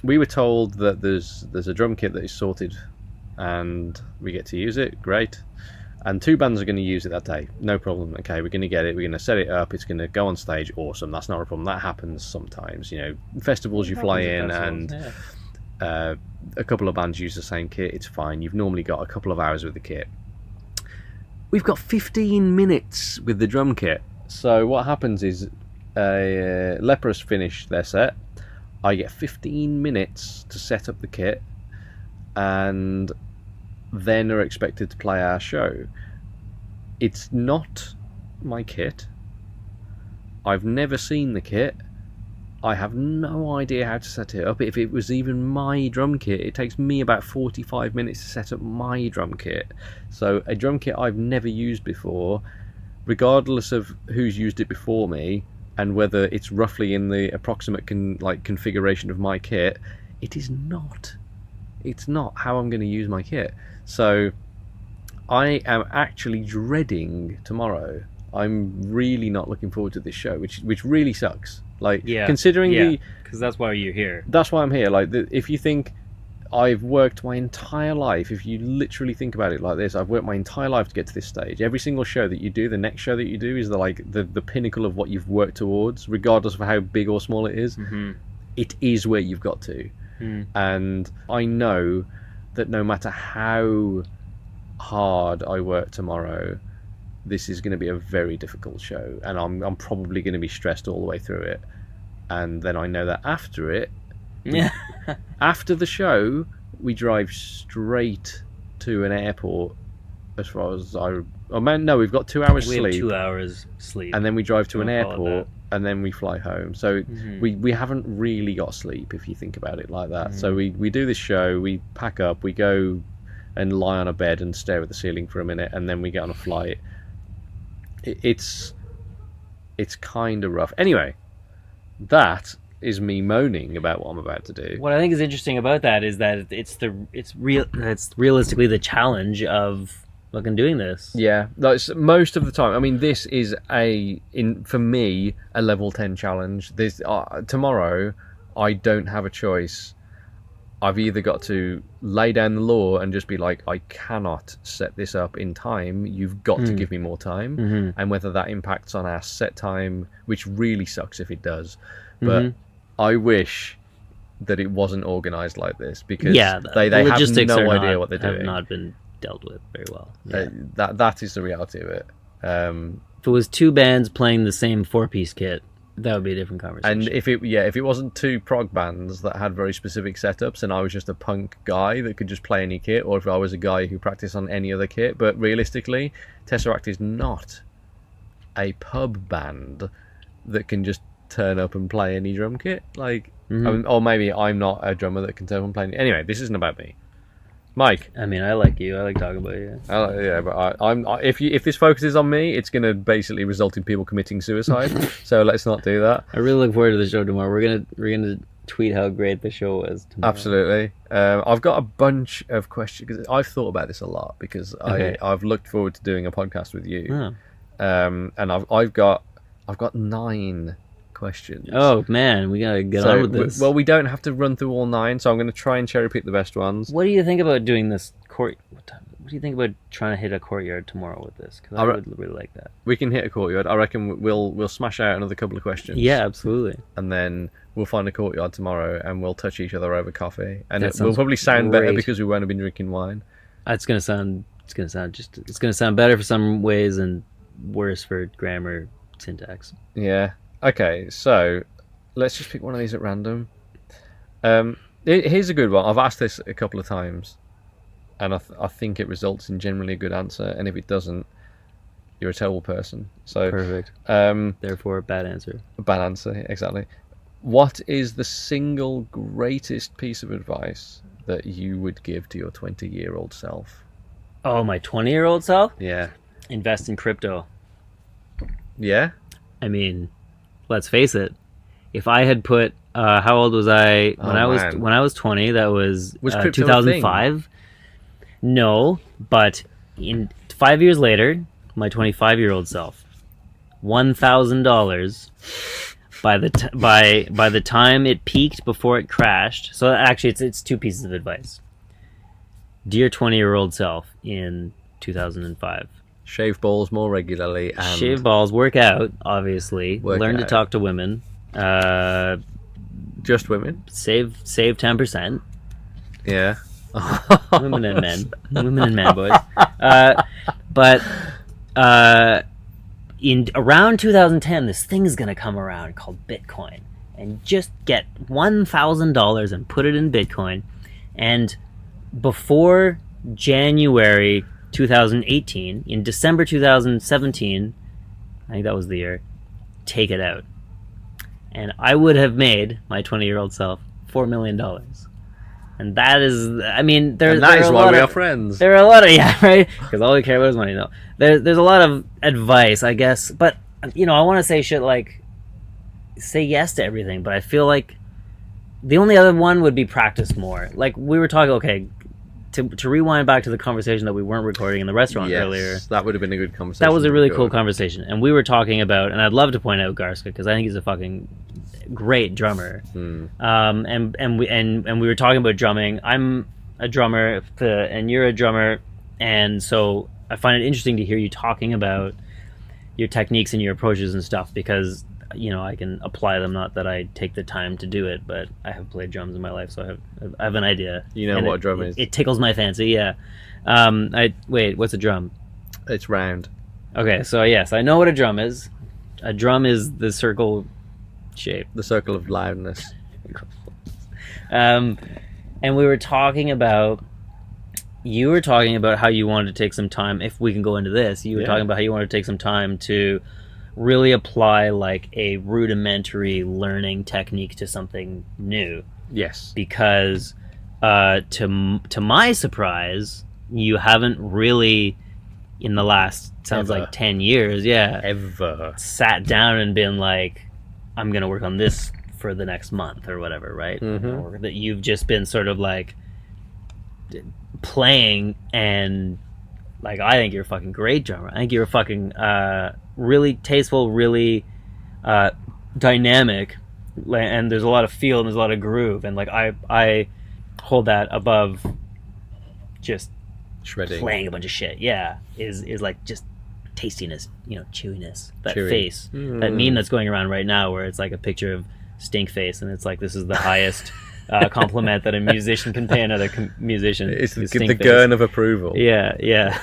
We were told that there's a drum kit that is sorted, and we get to use it. Great. And 2 bands are going to use it that day. No problem. Okay, we're going to get it. We're going to set it up. It's going to go on stage. Awesome. That's not a problem. That happens sometimes. Festivals you fly in and a couple of bands use the same kit. It's fine. You've normally got a couple of hours with the kit. We've got 15 minutes with the drum kit. So what happens is Leprous finish their set. I get 15 minutes to set up the kit, and then are expected to play our show. It's not my kit. I've never seen the kit. I have no idea how to set it up. If it was even my drum kit, it takes me about 45 minutes to set up my drum kit. So a drum kit I've never used before, regardless of who's used it before me and whether it's roughly in the approximate configuration of my kit, it's not how I'm going to use my kit. So I am actually dreading tomorrow. I'm really not looking forward to this show, which really sucks. Considering because that's why you're here. That's why I'm here. If you think I've worked my entire life, if you literally think about it like this, I've worked my entire life to get to this stage. Every single show that you do, the next show that you do is the pinnacle of what you've worked towards, regardless of how big or small it is. Mm-hmm. It is where you've got to. And I know that no matter how hard I work tomorrow, this is going to be a very difficult show, and I'm probably going to be stressed all the way through it. And then I know that after it, after the show, we drive straight to an airport. As far as we've got 2 hours We sleep. have 2 hours sleep. And then we drive to an Don't call it airport, and then we fly home. So we haven't really got sleep, if you think about it like that. So we do this show, we pack up, we go and lie on a bed and stare at the ceiling for a minute, and then we get on a flight. It's kind of rough. Anyway, that is me moaning about what I'm about to do. What I think is interesting about that is that it's realistically the challenge of fucking doing this. Yeah, that's most of the time. I mean, this is for me a level 10 challenge. This tomorrow, I don't have a choice. I've either got to lay down the law and just be like, I cannot set this up in time. You've got to give me more time. And whether that impacts on our set time, which really sucks if it does. But I wish that it wasn't organised like this, because they have no idea what they're doing. Have not been dealt with very well. That is the reality of it. If it was two bands playing the same 4-piece kit, that would be a different conversation. And if it wasn't two prog bands that had very specific setups, and I was just a punk guy that could just play any kit, or if I was a guy who practiced on any other kit. But realistically, TesseracT is not a pub band that can just turn up and play any drum kit. Like, I mean, or maybe I'm not a drummer that can turn up and play any. Anyway, this isn't about me. Mike. I mean, I like you. I like talking about you. But if this focuses on me, it's going to basically result in people committing suicide. So let's not do that. I really look forward to the show tomorrow. We're gonna tweet how great the show was tomorrow. Absolutely. I've got a bunch of questions, because I've thought about this a lot, because I've looked forward to doing a podcast with you. Oh. And I've got 9 questions. Oh man, we gotta get on with this. Well, we don't have to run through all 9, so I'm going to try and cherry pick the best ones. What do you think about doing this court? What do you think about trying to hit a courtyard tomorrow with this? Because I would really like that. We can hit a courtyard. I reckon we'll smash out another couple of questions. Yeah, absolutely. And then we'll find a courtyard tomorrow, and we'll touch each other over coffee, and That we'll probably sound better great. because we won't have been drinking wine. It's gonna sound better for some ways and worse for grammar, syntax. Yeah. Okay. So let's just pick one of these at random. Here's a good one. I've asked this a couple of times, and I think it results in generally a good answer. And if it doesn't, you're a terrible person. So Perfect. Therefore, bad answer. Bad answer, exactly. What is the single greatest piece of advice that you would give to your 20-year-old self? Oh, my 20-year-old self? Yeah. Invest in crypto. Yeah? I mean, let's face it. If I had put, how old was I when I was 20? That was crypto 2005. No, but in 5 years later, my 25-year-old self, $1,000 by the time it peaked before it crashed. So actually, it's 2 pieces of advice. Dear 20-year-old self in 2005. Shave balls more regularly and Shave balls, work out, obviously. Learn to out. talk to women. Just women. Save 10%. Yeah. Women and men, boys. But in around 2010, this thing is gonna come around called Bitcoin, and just get $1,000 and put it in Bitcoin, and before January 2018, in December 2017, I think that was the year, take it out. And I would have made my 20-year-old self $4 million. And that is, I mean, that is why we are friends. There are a lot of, yeah, right? Because all we care about is money, no. There's a lot of advice, I guess. But, you know, I want to say shit like, say yes to everything. But I feel like the only other one would be practice more. Like, we were talking, okay, to rewind back to the conversation that we weren't recording in the restaurant earlier. That would have been a good conversation. That was a really cool conversation. And we were talking about, and I'd love to point out Garska, because I think he's a fucking great drummer. And we were talking about drumming. I'm a drummer, and you're a drummer, and so I find it interesting to hear you talking about your techniques and your approaches and stuff, because I can apply them. Not that I take the time to do it, but I have played drums in my life, so I have an idea. You know And what a drum is. It tickles my fancy. Yeah. Wait. What's a drum? It's round. Okay, so yes, I know what a drum is. A drum is the circle shape. The circle of loudness. And we were talking about. You were talking about how you wanted to take some time. If we can go into this, you were talking about how you wanted to take some time to really apply like a rudimentary learning technique to something new. Yes. Because, to my surprise, you haven't really, in the last like 10 years, Ever. sat down and been like, I'm gonna work on this for the next month or whatever, right? Or that you've just been sort of like playing, and like, I think you're a fucking great drummer. I think you're a fucking really tasteful, really dynamic, and there's a lot of feel and there's a lot of groove, and like I hold that above just Shredding. playing a bunch of shit. Is like just tastiness, chewiness, that Chewy. face, that meme that's going around right now where it's like a picture of Stink Face, and it's like, this is the highest compliment that a musician can pay another musician. It's the Stink Face. gurn of approval. Yeah.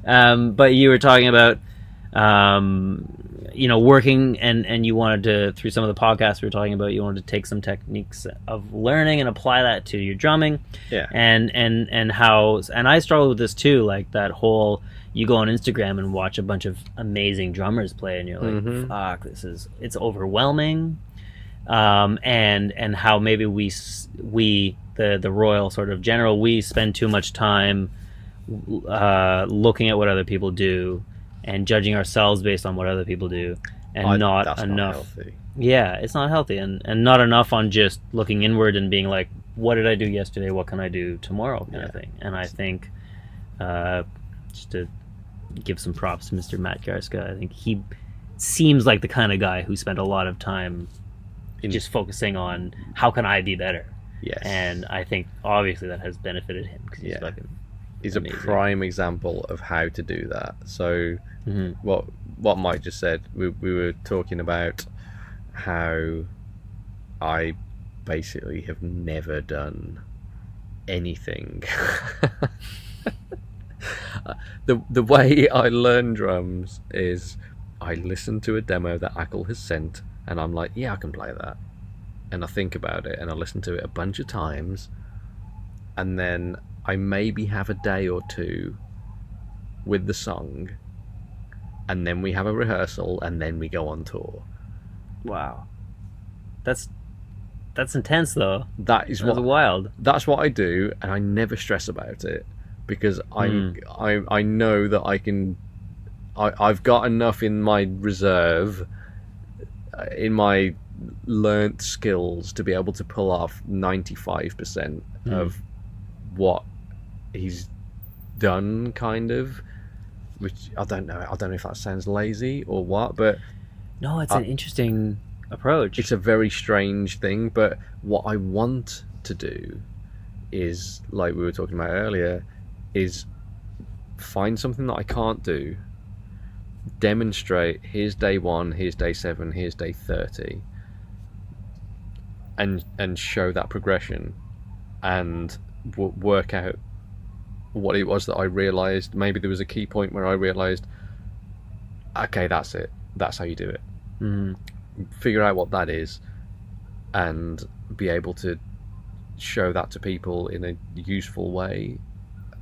But you were talking about, working, and you wanted to, through some of the podcasts we were talking about, you wanted to take some techniques of learning and apply that to your drumming. Yeah. And I struggle with this too, like that whole, you go on Instagram and watch a bunch of amazing drummers play, and you're like, fuck, it's overwhelming. And how maybe we the royal sort of general, we spend too much time looking at what other people do and judging ourselves based on what other people do, and not that's enough. Not healthy. Yeah, it's not healthy, and not enough on just looking inward and being like, what did I do yesterday? What can I do tomorrow? Kind of thing. And I think, just to give some props to Mr. Matt Garska, I think he seems like the kind of guy who spent a lot of time just focusing on how can I be better. Yes. And I think obviously that has benefited him, because he's fucking He's amazing. a prime example of how to do that. So what Mike just said, we were talking about how I basically have never done anything. The way I learn drums is I listen to a demo that Ackle has sent, and I'm like, yeah, I can play that. And I think about it, and I listen to it a bunch of times, and then I maybe have a day or two with the song, and then we have a rehearsal, and then we go on tour. Wow. That's intense, though. That's wild. That's what I do, and I never stress about it, because I know that I can. I've got enough in my reserve, in my learnt skills, to be able to pull off 95% of what he's done, kind of. Which I don't know if that sounds lazy or what, but No, it's an interesting approach. it's a very strange thing. But what I want to do is, like we were talking about earlier, is find something that I can't do, demonstrate, here's day 1, here's day 7, here's day 30, and show that progression, and work out what it was that I realised. Maybe there was a key point where I realised, okay, that's it, that's how you do it. Figure out what that is, and be able to show that to people in a useful way.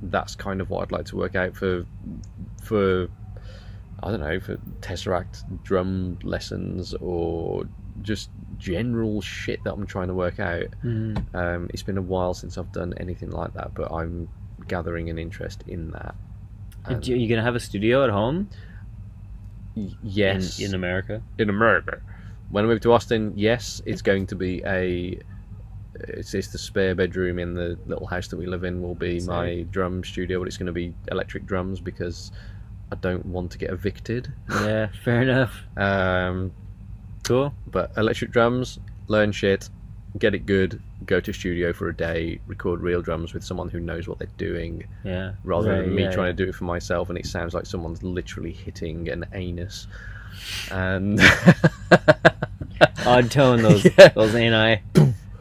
That's kind of what I'd like to work out for I don't know, for TesseracT drum lessons, or just general shit that I'm trying to work out. It's been a while since I've done anything like that, but I'm gathering an interest in that. Are you gonna have a studio at home? Yes. In America? In America. When I move to Austin, yes, it's going to be it's the spare bedroom in the little house that we live in will be my drum studio, but it's going to be electric drums because I don't want to get evicted. Yeah, fair enough. Cool. But electric drums, learn shit, get it good, go to studio for a day, record real drums with someone who knows what they're doing, Yeah. rather than me trying to do it for myself, and it sounds like someone's literally hitting an anus. And odd tone, those ani.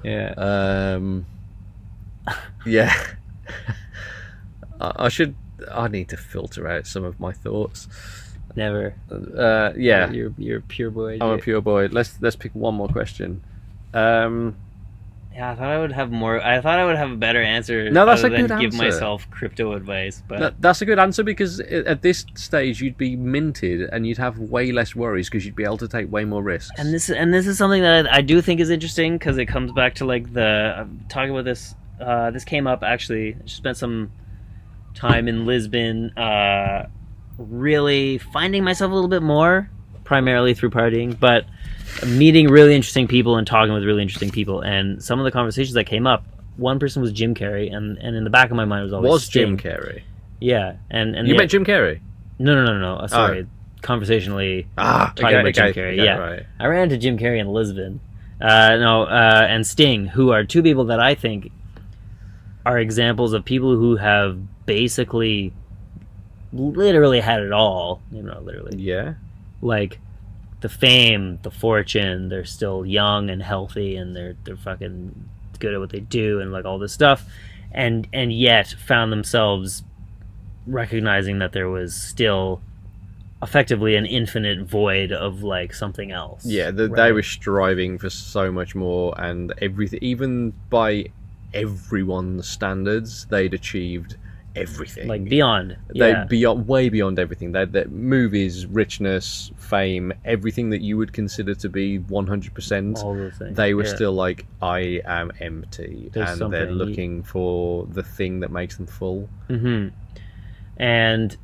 Yeah. Yeah. I need to filter out some of my thoughts. Never. Yeah. You're a pure boy. I'm a pure boy. Let's pick one more question. Yeah, I thought I would have more. I thought I would have a better answer. No, that's other a good than give answer. myself crypto advice, but That's a good answer, because at this stage you'd be minted and you'd have way less worries because you'd be able to take way more risks. and this is something that I do think is interesting, because it comes back to like I'm talking about this. This came up actually. I spent some time in Lisbon, really finding myself a little bit more, primarily through partying, but meeting really interesting people and talking with really interesting people. And some of the conversations that came up, one person was Jim Carrey, and in the back of my mind was always Jim Sting. Carrey? Yeah, and You met Jim Carrey? No. Sorry, conversationally talking about Jim Carrey. Yeah, right. I ran into Jim Carrey in Lisbon. And Sting, who are two people that I think are examples of people who have basically literally had it all. Not literally. Yeah. Like the fame, the fortune, they're still young and healthy, and they're fucking good at what they do, and like all this stuff, and yet found themselves recognizing that there was still effectively an infinite void of like something else. Yeah, they were striving for so much more, and everything, even by everyone's standards, they'd achieved everything. Like beyond. Way beyond everything. That movies, richness, fame, everything that you would consider to be 100%. All those things. They were still like, I am empty, There's and something. they're looking for the thing that makes them full. Mm-hmm. And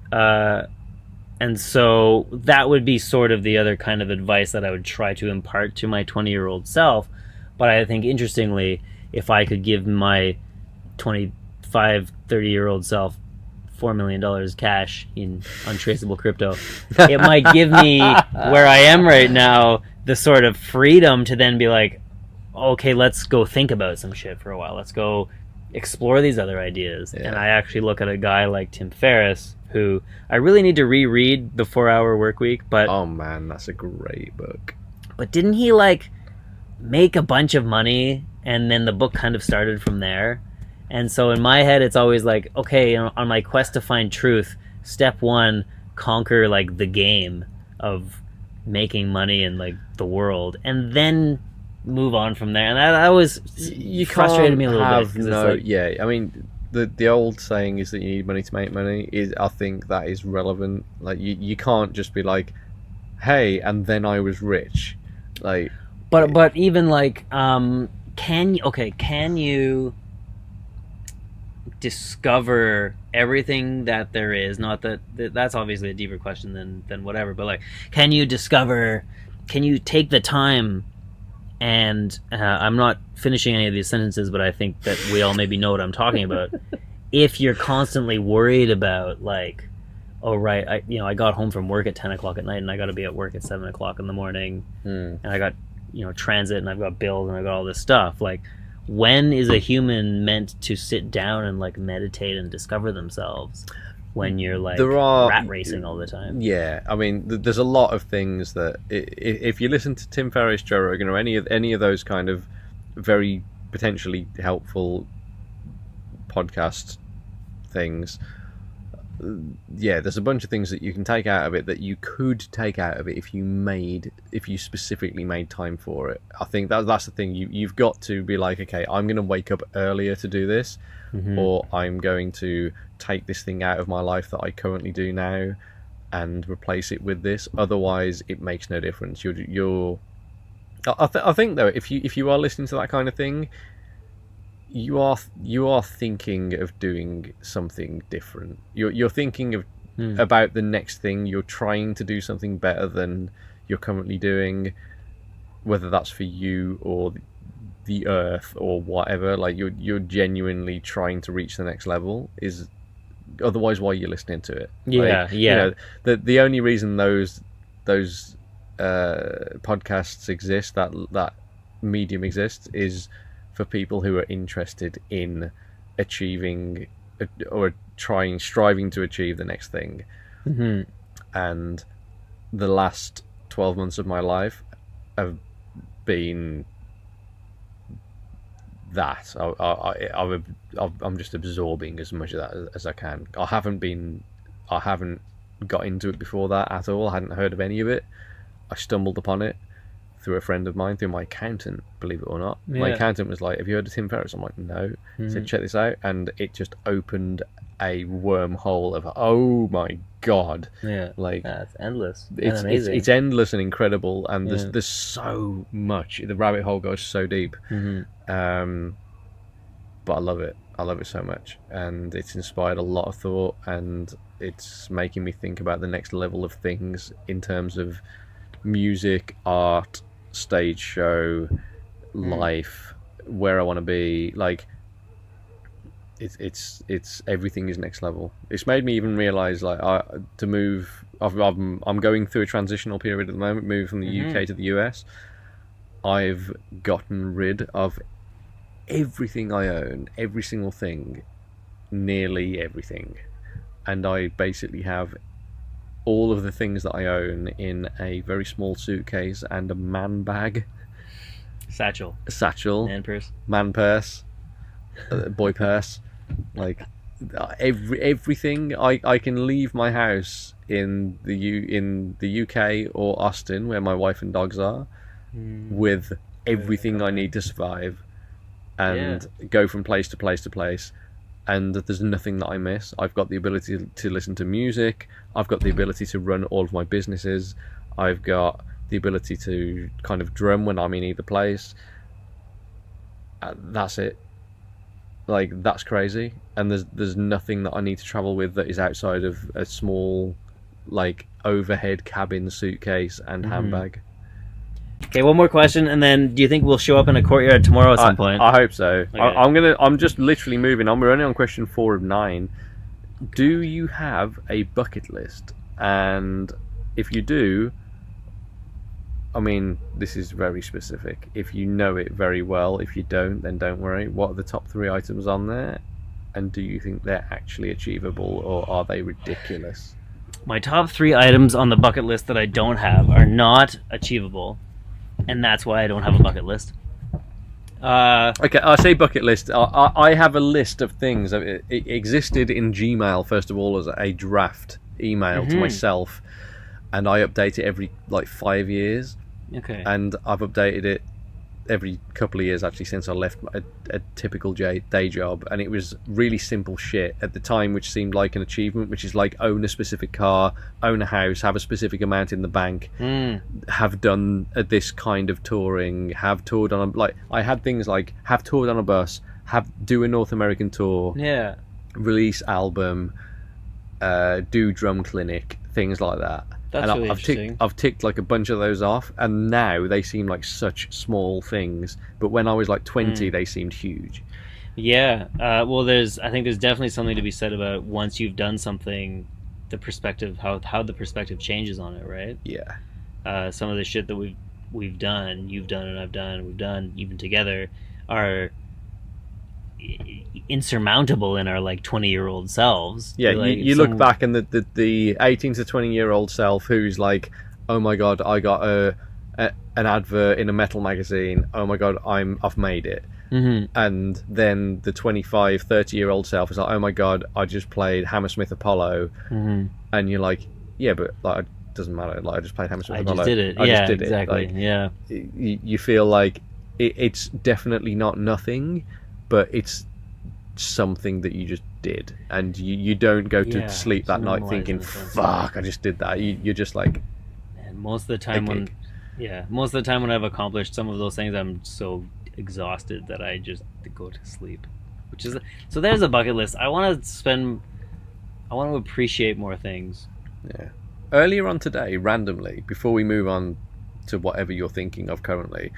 so that would be sort of the other kind of advice that I would try to impart to my 20-year-old self. But I think, interestingly, if I could give my 25, 30-year-old self $4 million cash in untraceable crypto, it might give me, where I am right now, the sort of freedom to then be like, okay, let's go think about some shit for a while. Let's go explore these other ideas. Yeah. And I actually look at a guy like Tim Ferriss, who I really need to reread The 4-Hour Workweek, but Oh man, that's a great book. but didn't he like make a bunch of money, and then the book kind of started from there? And so in my head, it's always like, okay, on my quest to find truth, step one, conquer like the game of making money in like the world, and then move on from there. And that always You frustrated can't me a little have bit. 'Cause no, it's like, yeah. I mean, the old saying is that you need money to make money. I think that is relevant. Like you can't just be like, hey, and then I was rich. Like, but even like, can you discover everything that there is? Not that's obviously a deeper question than whatever, but like, can you take the time, and I'm not finishing any of these sentences, but I think that we all maybe know what I'm talking about. If you're constantly worried about like, oh right, I got home from work at 10 o'clock at night, and I got to be at work at 7 o'clock in the morning, and I got transit, and I've got bills, and I've got all this stuff. Like, when is a human meant to sit down and like meditate and discover themselves? When you're like rat racing all the time. Yeah, I mean, there's a lot of things that if you listen to Tim Ferriss, Joe Rogan, or any of those kind of very potentially helpful podcast things, yeah, there's a bunch of things that you can take out of it that you could take out of it if you specifically made time for it. I think that's the thing. You've got to be like, okay, I'm going to wake up earlier to do this, or I'm going to take this thing out of my life that I currently do now and replace it with this. Otherwise, it makes no difference. I think though, if you are listening to that kind of thing, you are thinking of doing something different. You're thinking of about the next thing. You're trying to do something better than you're currently doing, whether that's for you or the earth or whatever. Like you're genuinely trying to reach the next level. Otherwise, why are you listening to it? The only reason those podcasts exist, that medium exists is for people who are interested in achieving or striving to achieve the next thing. Mm-hmm. And the last 12 months of my life have been that. I'm just absorbing as much of that as I can. I haven't got into it before that at all. I hadn't heard of any of it. I stumbled upon it through a friend of mine, through my accountant, believe it or not. My accountant was like, have you heard of Tim Ferriss? I'm like, no. He said, check this out. And it just opened a wormhole of, oh my God. Yeah. Like, it's endless. It's amazing. It's endless and incredible. And there's so much. The rabbit hole goes so deep. Mm-hmm. But I love it. I love it so much. And it's inspired a lot of thought. And it's making me think about the next level of things in terms of music, art, stage show, life, where I want to be. Like, it's everything is next level. It's made me even realize, like, to move. I'm going through a transitional period at the moment, moving from the UK to the US. I've gotten rid of everything I own, every single thing, nearly everything, and I basically have all of the things that I own in a very small suitcase and a man bag, Satchel, man purse, boy purse. Like, everything. I can leave my house in the UK or Austin, where my wife and dogs are, with everything I need to survive, and go from place to place to place. And there's nothing that I miss. I've got the ability to listen to music. I've got the ability to run all of my businesses. I've got the ability to kind of drum when I'm in either place. That's it. Like, that's crazy. And there's nothing that I need to travel with that is outside of a small, like, overhead cabin suitcase and handbag. Okay, one more question, and then do you think we'll show up in a courtyard tomorrow at some point? I hope so. Okay. I'm just literally moving on. We're only on question 4 of 9. Do you have a bucket list? And if you do, I mean, this is very specific. If you know it very well, if you don't, then don't worry. What are the top 3 items on there? And do you think they're actually achievable, or are they ridiculous? My top 3 items on the bucket list that I don't have are not achievable. And that's why I don't have a bucket list. Okay, I say bucket list. I have a list of things. It existed in Gmail, first of all, as a draft email to myself. And I update it every, 5 years. Okay. And I've updated it every couple of years, actually, since I left a typical day job. And it was really simple shit at the time, which seemed like an achievement, which is like own a specific car, own a house, have a specific amount in the bank, have done this kind of touring, have toured on I had things like have toured on a bus, do a North American tour, release album, do drum clinic, things like that. That's really interesting. I've ticked like a bunch of those off, and now they seem like such small things. But when I was like 20, they seemed huge. Yeah. Well, I think there's definitely something to be said about once you've done something, the perspective, how the perspective changes on it, right? Yeah. Some of the shit that we've done, you've done, and I've done, we've done even together, are insurmountable in our 20-year-old selves. Yeah, you look back, and the 18 to 20-year-old self who's like, oh my god, I got an advert in a metal magazine, oh my god, I've made it. And then the 25, 30-year-old self is like, oh my god, I just played Hammersmith Apollo. And you're like, yeah, but it doesn't matter, I just played Hammersmith Apollo. I just did it. I just did exactly. it. You feel like it's definitely not nothing, but it's something that you just did, and you don't go to sleep that night thinking, fuck, I just did that. You're just like, and most of the time when I've accomplished some of those things, I'm so exhausted that I just go to sleep, so there's a bucket list. I want to appreciate more things. Earlier on today, randomly, before we move on to whatever you're thinking of currently,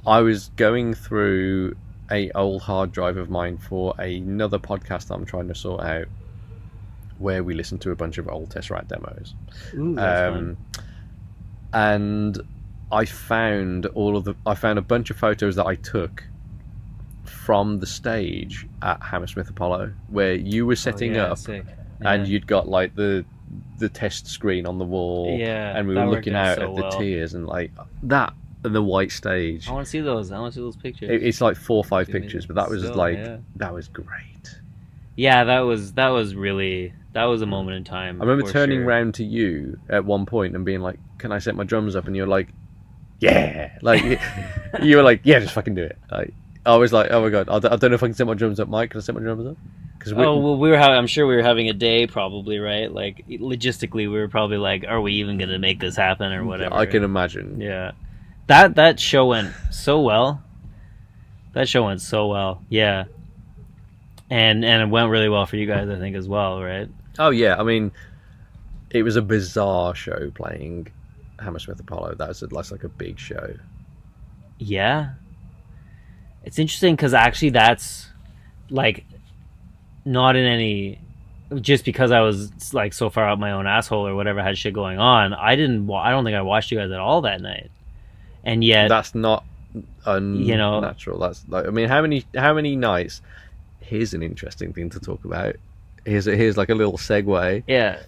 I was going through a old hard drive of mine for another podcast that I'm trying to sort out, where we listen to a bunch of old TesseracT demos. Ooh, that's fun. And I found a bunch of photos that I took from the stage at Hammersmith Apollo, where you were setting up, sick. and you'd got like the test screen on the wall, Yeah, and we that were worked looking out out so at the well. tiers, and like that, and the white stage. I want to see those. I want to see those pictures. It's like 4 or 5 Amazing. pictures, but that was Still, like yeah. that was great. Yeah, that was a moment in time. I remember for turning sure. round to you at one point and being like, "Can I set my drums up?" And you're like, "Yeah!" Like you were like, "Yeah, just fucking do it." Like I was like, "Oh my god, I don't know if I can set my drums up, Mike. Can I set my drums up?" Because I'm sure we were having a day, probably, right? Like logistically, we were probably like, "Are we even gonna make this happen or whatever?" I can imagine. Yeah, that show went so well. That show went so well. Yeah, and it went really well for you guys, I think, as well, right? Oh yeah, I mean, it was a bizarre show playing Hammersmith Apollo. That's like a big show. Yeah, it's interesting because actually, that's like not in any. Just because I was like so far out my own asshole or whatever, had shit going on, I don't think I watched you guys at all that night, and yet That's not unnatural. That's like, I mean, how many nights? Here's an interesting thing to talk about. Here's like a little segue. yeah.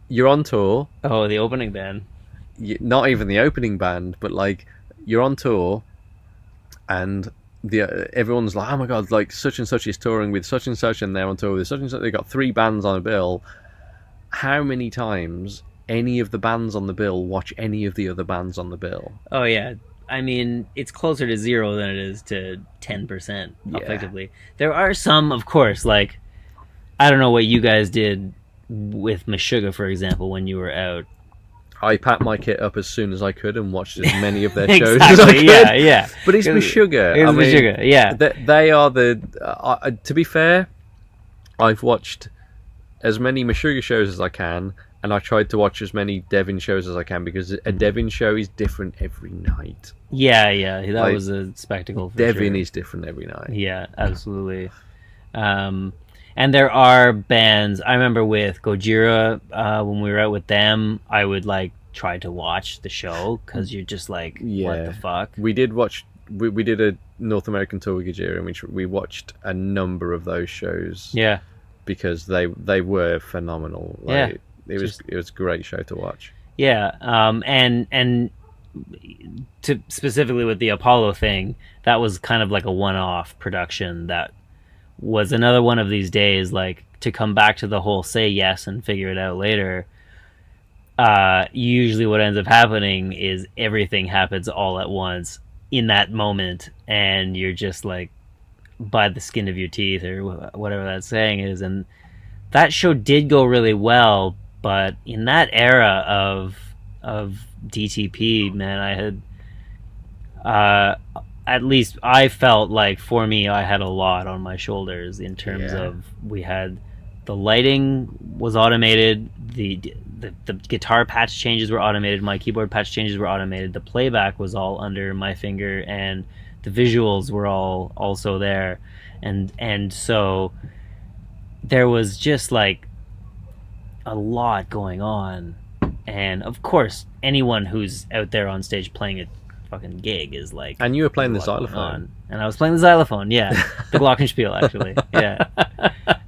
You're on tour. Oh, the opening band. Not even the opening band, but like you're on tour, and everyone's like, "Oh my god, like such and such is touring with such and such, and they're on tour with such and such." They got 3 bands on a bill. How many times any of the bands on the bill watch any of the other bands on the bill? Oh yeah, I mean it's closer to 0 than it is to 10%. Yeah. Effectively, there are some, of course. Like I don't know what you guys did with Meshuggah, for example, when you were out. I packed my kit up as soon as I could and watched as many of their shows as I Exactly. could. Yeah. But it's Meshuggah. It's I mean, Meshuggah. Yeah. They are the. To be fair, I've watched as many Meshuggah shows as I can, and I tried to watch as many Devin shows as I can, because a Devin show is different every night. Yeah. That Like, was a spectacle. For Devin sure. is different every night. Yeah, absolutely. And there are bands. I remember with Gojira, when we were out with them, I would like try to watch the show because you're just like, what the fuck? We did watch. We did a North American tour with Gojira, and we watched a number of those shows. Yeah, because they were phenomenal. Like, it was a great show to watch. Yeah, and to specifically with the Apollo thing, that was kind of like a one-off production. That was another one of these days, like to come back to the whole say yes and figure it out later. Usually what ends up happening is everything happens all at once in that moment, and you're just like by the skin of your teeth, or whatever that saying is. And that show did go really well, but in that era of DTP, man, I had at least I felt like, for me, I had a lot on my shoulders in terms of, we had the lighting was automated, the guitar patch changes were automated, my keyboard patch changes were automated, the playback was all under my finger, and the visuals were all also there, and so there was just like a lot going on. And of course anyone who's out there on stage playing a fucking gig is like, and you were playing the "What's going xylophone on?" And I was playing the xylophone, yeah. The glockenspiel, actually. Yeah.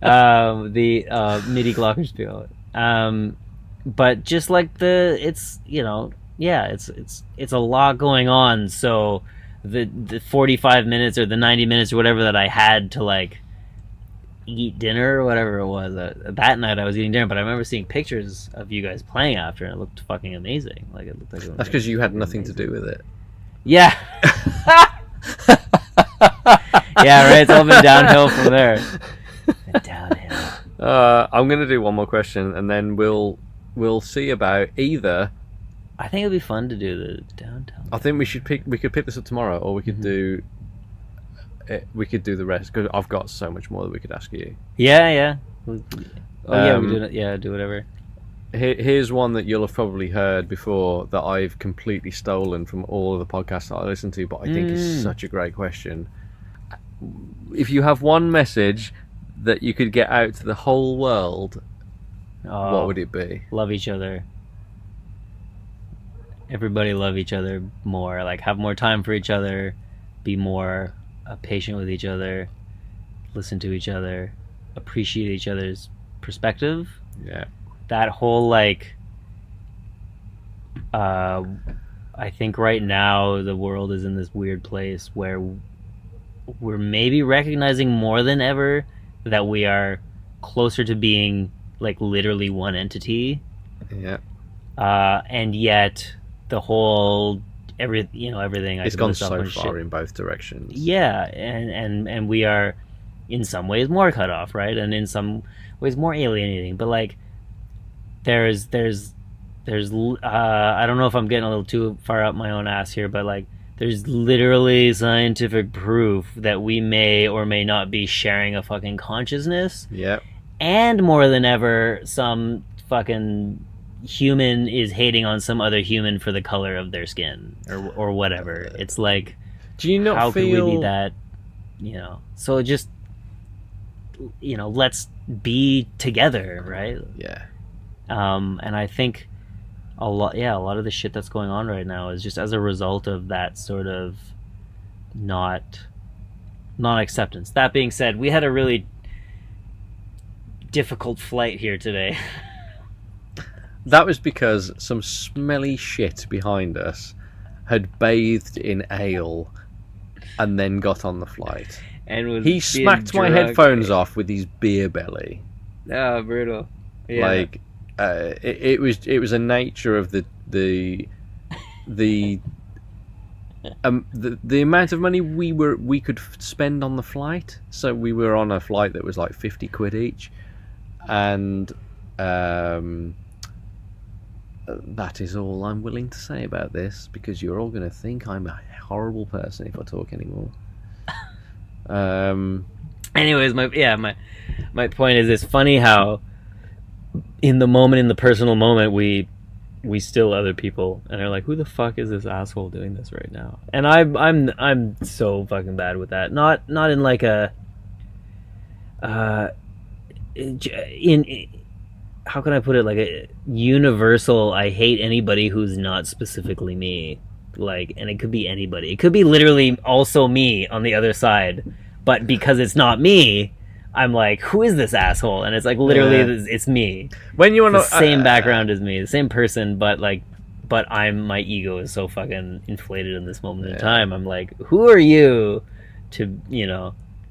The MIDI glockenspiel. But just like it's a lot going on. So the 45 minutes or the 90 minutes or whatever that I had to like eat dinner or whatever it was, that night I was eating dinner, but I remember seeing pictures of you guys playing after, and it looked fucking amazing. Like, it looked like that's because you had nothing to do with it. Yeah. Yeah, right. It's all been downhill from there. Downhill. I'm gonna do one more question, and then we'll see about either. I think it'd be fun to do the downtown. I think we could pick this up tomorrow, or we could do. We could do the rest, because I've got so much more that we could ask you. Yeah. Oh yeah, we do it. Yeah, do whatever. Here's one that you'll have probably heard before, that I've completely stolen from all of the podcasts that I listen to, but I think is such a great question. If you have one message that you could get out to the whole world, what would it be? Love each other. everybody love each other more, like have more time for each other, be more patient with each other, listen to each other, appreciate each other's perspective. Yeah. That whole like I think right now the world is in this weird place where we're maybe recognizing more than ever that we are closer to being like literally one entity. Yeah. And yet the whole everything It's gone so far in both directions. Yeah, and we are in some ways more cut off, right? And in some ways more alienating. But like there's I don't know if I'm getting a little too far up my own ass here, but like there's literally scientific proof that we may or may not be sharing a fucking consciousness. Yeah. And more than ever, some fucking human is hating on some other human for the color of their skin or whatever. It's like, do you not how feel... could we be that, so just, let's be together, right? Yeah. And I think a lot of the shit that's going on right now is just as a result of that sort of non-acceptance. That being said, we had a really difficult flight here today. That was because some smelly shit behind us had bathed in ale and then got on the flight. And he smacked my headphones off with his beer belly. Oh, brutal. Yeah. Like it was a nature of the amount of money we could spend on the flight. So we were on a flight that was like 50 quid each, and that is all I'm willing to say about this, because you're all going to think I'm a horrible person if I talk anymore. Anyways, my point is, it's funny how in the personal moment, we still other people and are like, who the fuck is this asshole doing this right now? And I'm so fucking bad with that. Not in like a in how can I put it, like a universal I hate anybody who's not specifically me. Like, and it could be anybody. It could be literally also me on the other side. But because it's not me, I'm like, who is this asshole? And it's like literally it's me. When you want the same background as me, the same person, but my ego is so fucking inflated in this moment in time. I'm like, who are you to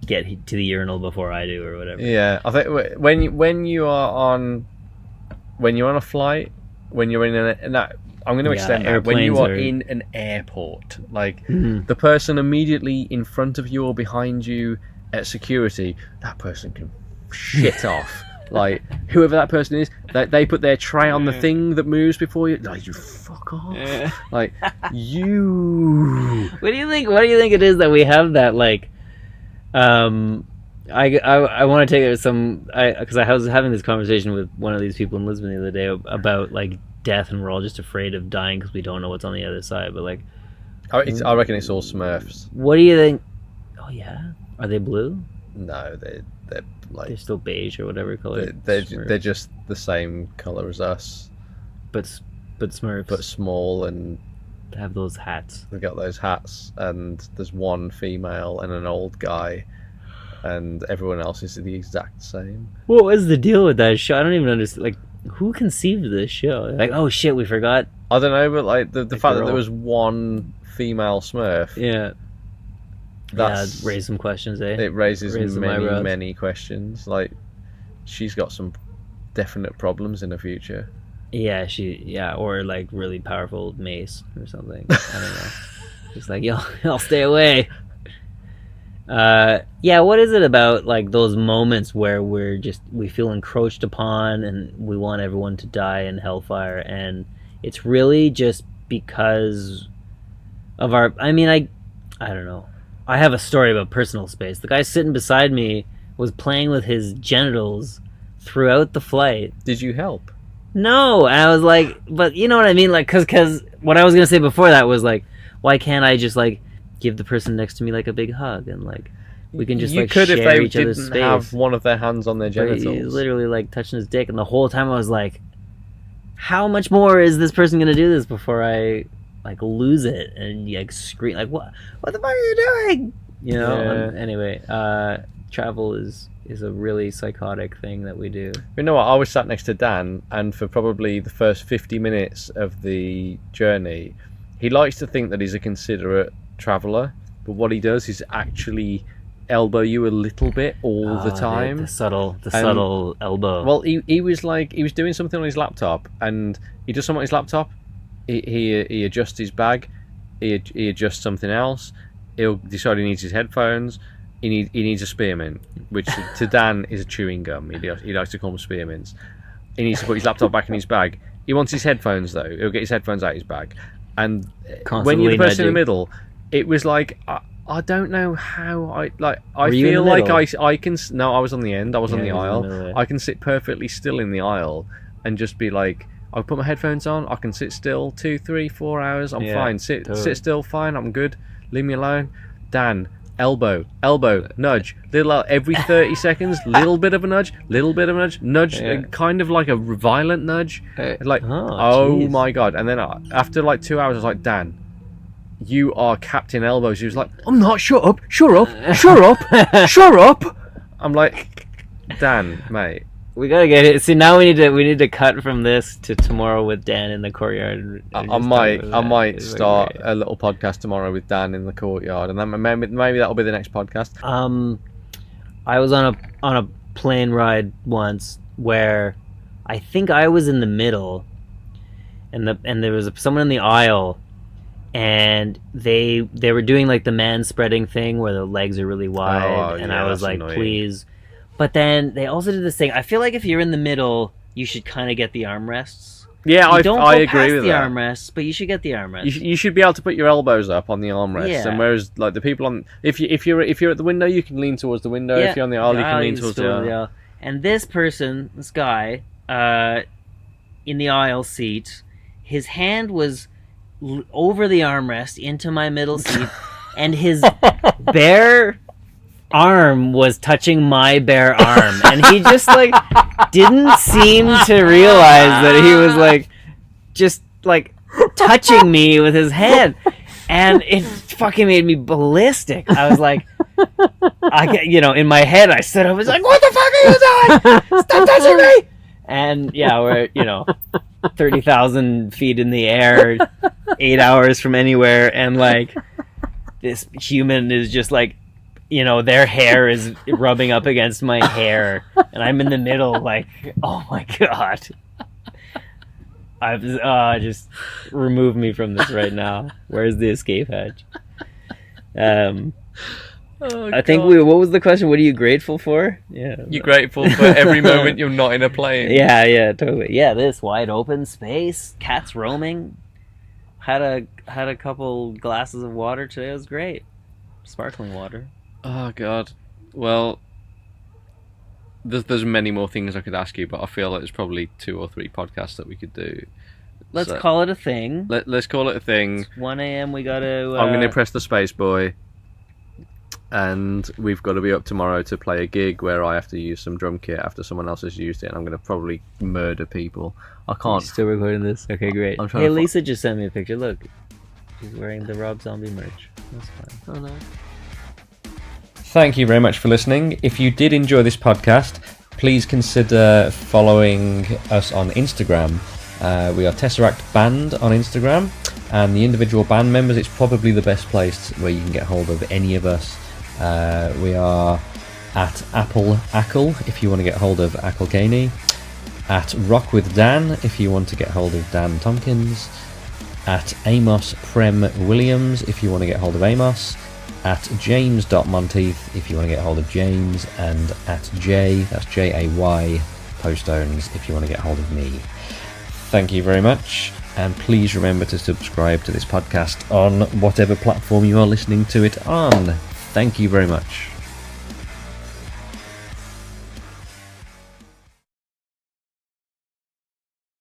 get to the urinal before I do or whatever? Yeah, I think when you're on a flight, when you're in I'm going to extend that. When you are in an airport, like the person immediately in front of you or behind you at security, that person can shit off. Like, whoever that person is, they put their tray on the thing that moves before you. Like, you fuck off. Yeah. Like, you. What do you think it is that we have that, like, I want to take it because I was having this conversation with one of these people in Lisbon the other day about, like, death, and we're all just afraid of dying because we don't know what's on the other side. But, like, I reckon it's all Smurfs. What do you think? Oh, yeah? Are they blue? No, they're like... They're still beige or whatever color. They're just the same color as us. But Smurfs. But small, and... They have those hats. They've got those hats, and there's one female and an old guy, and everyone else is the exact same. What was the deal with that show? I don't even understand. Like, who conceived this show? Like, oh shit, we forgot. I don't know, but like the fact that there was one female Smurf. Yeah. That raised some questions, eh? It raises many questions. Like, she's got some definite problems in the future. Yeah, or like really powerful mace or something. I don't know. Just like, y'all stay away. What is it about like those moments where we feel encroached upon and we want everyone to die in hellfire, and it's really just because of our... I mean, I don't know. I have a story about personal space. The guy sitting beside me was playing with his genitals throughout the flight. Did you help? No, and I was like, but you know what I mean? Like, cause what I was gonna say before that was like, why can't I just like give the person next to me like a big hug, and like we can just like share each other's space. You could if they didn't have one of their hands on their genitals. He's literally like touching his dick, and the whole time I was like, how much more is this person gonna do this before I like lose it and like scream like what the fuck are you doing? You know. Yeah. Anyway, travel is a really psychotic thing that we do. You know what? I was sat next to Dan, and for probably the first 50 minutes of the journey, he likes to think that he's a considerate traveller, but what he does is actually elbow you a little bit all the time. The subtle elbow. Well, he was doing something on his laptop, and he does something on his laptop. He adjusts his bag. He adjusts something else. He'll decide he needs his headphones. He needs a spearmint, which to Dan is a chewing gum. He likes to call them spearmints. He needs to put his laptop back in his bag. He wants his headphones though. He'll get his headphones out of his bag. And when you're the person in the middle, it was like I don't know how I feel like I can. No, I was on the end. I was on the aisle. I can sit perfectly still in the aisle and just be like, I'll put my headphones on. I can sit still 2, 3, 4 hours. I'm fine. Sit still. Fine. I'm good. Leave me alone. Dan. Elbow, nudge, every 30 seconds, little bit of a nudge, kind of like a violent nudge, like, oh my god. And then after like 2 hours, I was like, Dan, you are Captain Elbows. He was like, I'm not, shut up. I'm like, Dan, mate. We gotta get it. See, now we need to cut from this to tomorrow with Dan in the courtyard. I might start a little podcast tomorrow with Dan in the courtyard, and then maybe that'll be the next podcast. I was on a plane ride once where I think I was in the middle, and there was someone in the aisle, and they were doing like the man spreading thing where the legs are really wide, and I was like, annoying. Please. But then they also did this thing. I feel like if you're in the middle, you should kind of get the armrests. Yeah, I agree with the that. armrests, but you should get the armrests. You should be able to put your elbows up on the armrests, and whereas like the people on, if you're at the window, you can lean towards the window. If you're on the aisle, you can lean towards the aisle. And this guy, in the aisle seat, his hand was over the armrest into my middle seat, and his bare arm was touching my bare arm, and he just like didn't seem to realize that he was like just like touching me with his hand, and it fucking made me ballistic. I was like, in my head I stood up, I was like, what the fuck are you doing? Stop touching me! And we're 30,000 feet in the air, 8 hours from anywhere, and like this human is just like, their hair is rubbing up against my hair, and I'm in the middle, like, oh my god. Just remove me from this right now. Where's the escape hatch? I think what was the question? What are you grateful for? Yeah. You're grateful for every moment you're not in a plane. Yeah, totally. Yeah, this wide open space, cats roaming. Had a couple glasses of water today. It was great. Sparkling water. Oh god. Well, there's many more things I could ask you, but I feel like there's probably 2 or 3 podcasts that we could do. Let's call it a thing. Let's call it a thing. It's 1 a.m. We gotta. I'm gonna press the space boy, and we've got to be up tomorrow to play a gig where I have to use some drum kit after someone else has used it, and I'm gonna probably murder people. I can't. You're still recording this? Okay, great. Hey, Lisa just sent me a picture. Look, she's wearing the Rob Zombie merch. That's fine. Oh no. Thank you very much for listening. If you did enjoy this podcast, please consider following us on Instagram. We are TesseracT Band on Instagram, and the individual band members, it's probably the best place where you can get hold of any of us. We are at Apple Ackle if you want to get hold of Ackle Ganey, at Rock with Dan if you want to get hold of Dan Tompkins, at Amos Prem Williams if you want to get hold of Amos, at James.Monteith if you want to get hold of James, and at Jay, that's Jay Poststones if you want to get hold of me. Thank you very much, and please remember to subscribe to this podcast on whatever platform you are listening to it on. Thank you very much.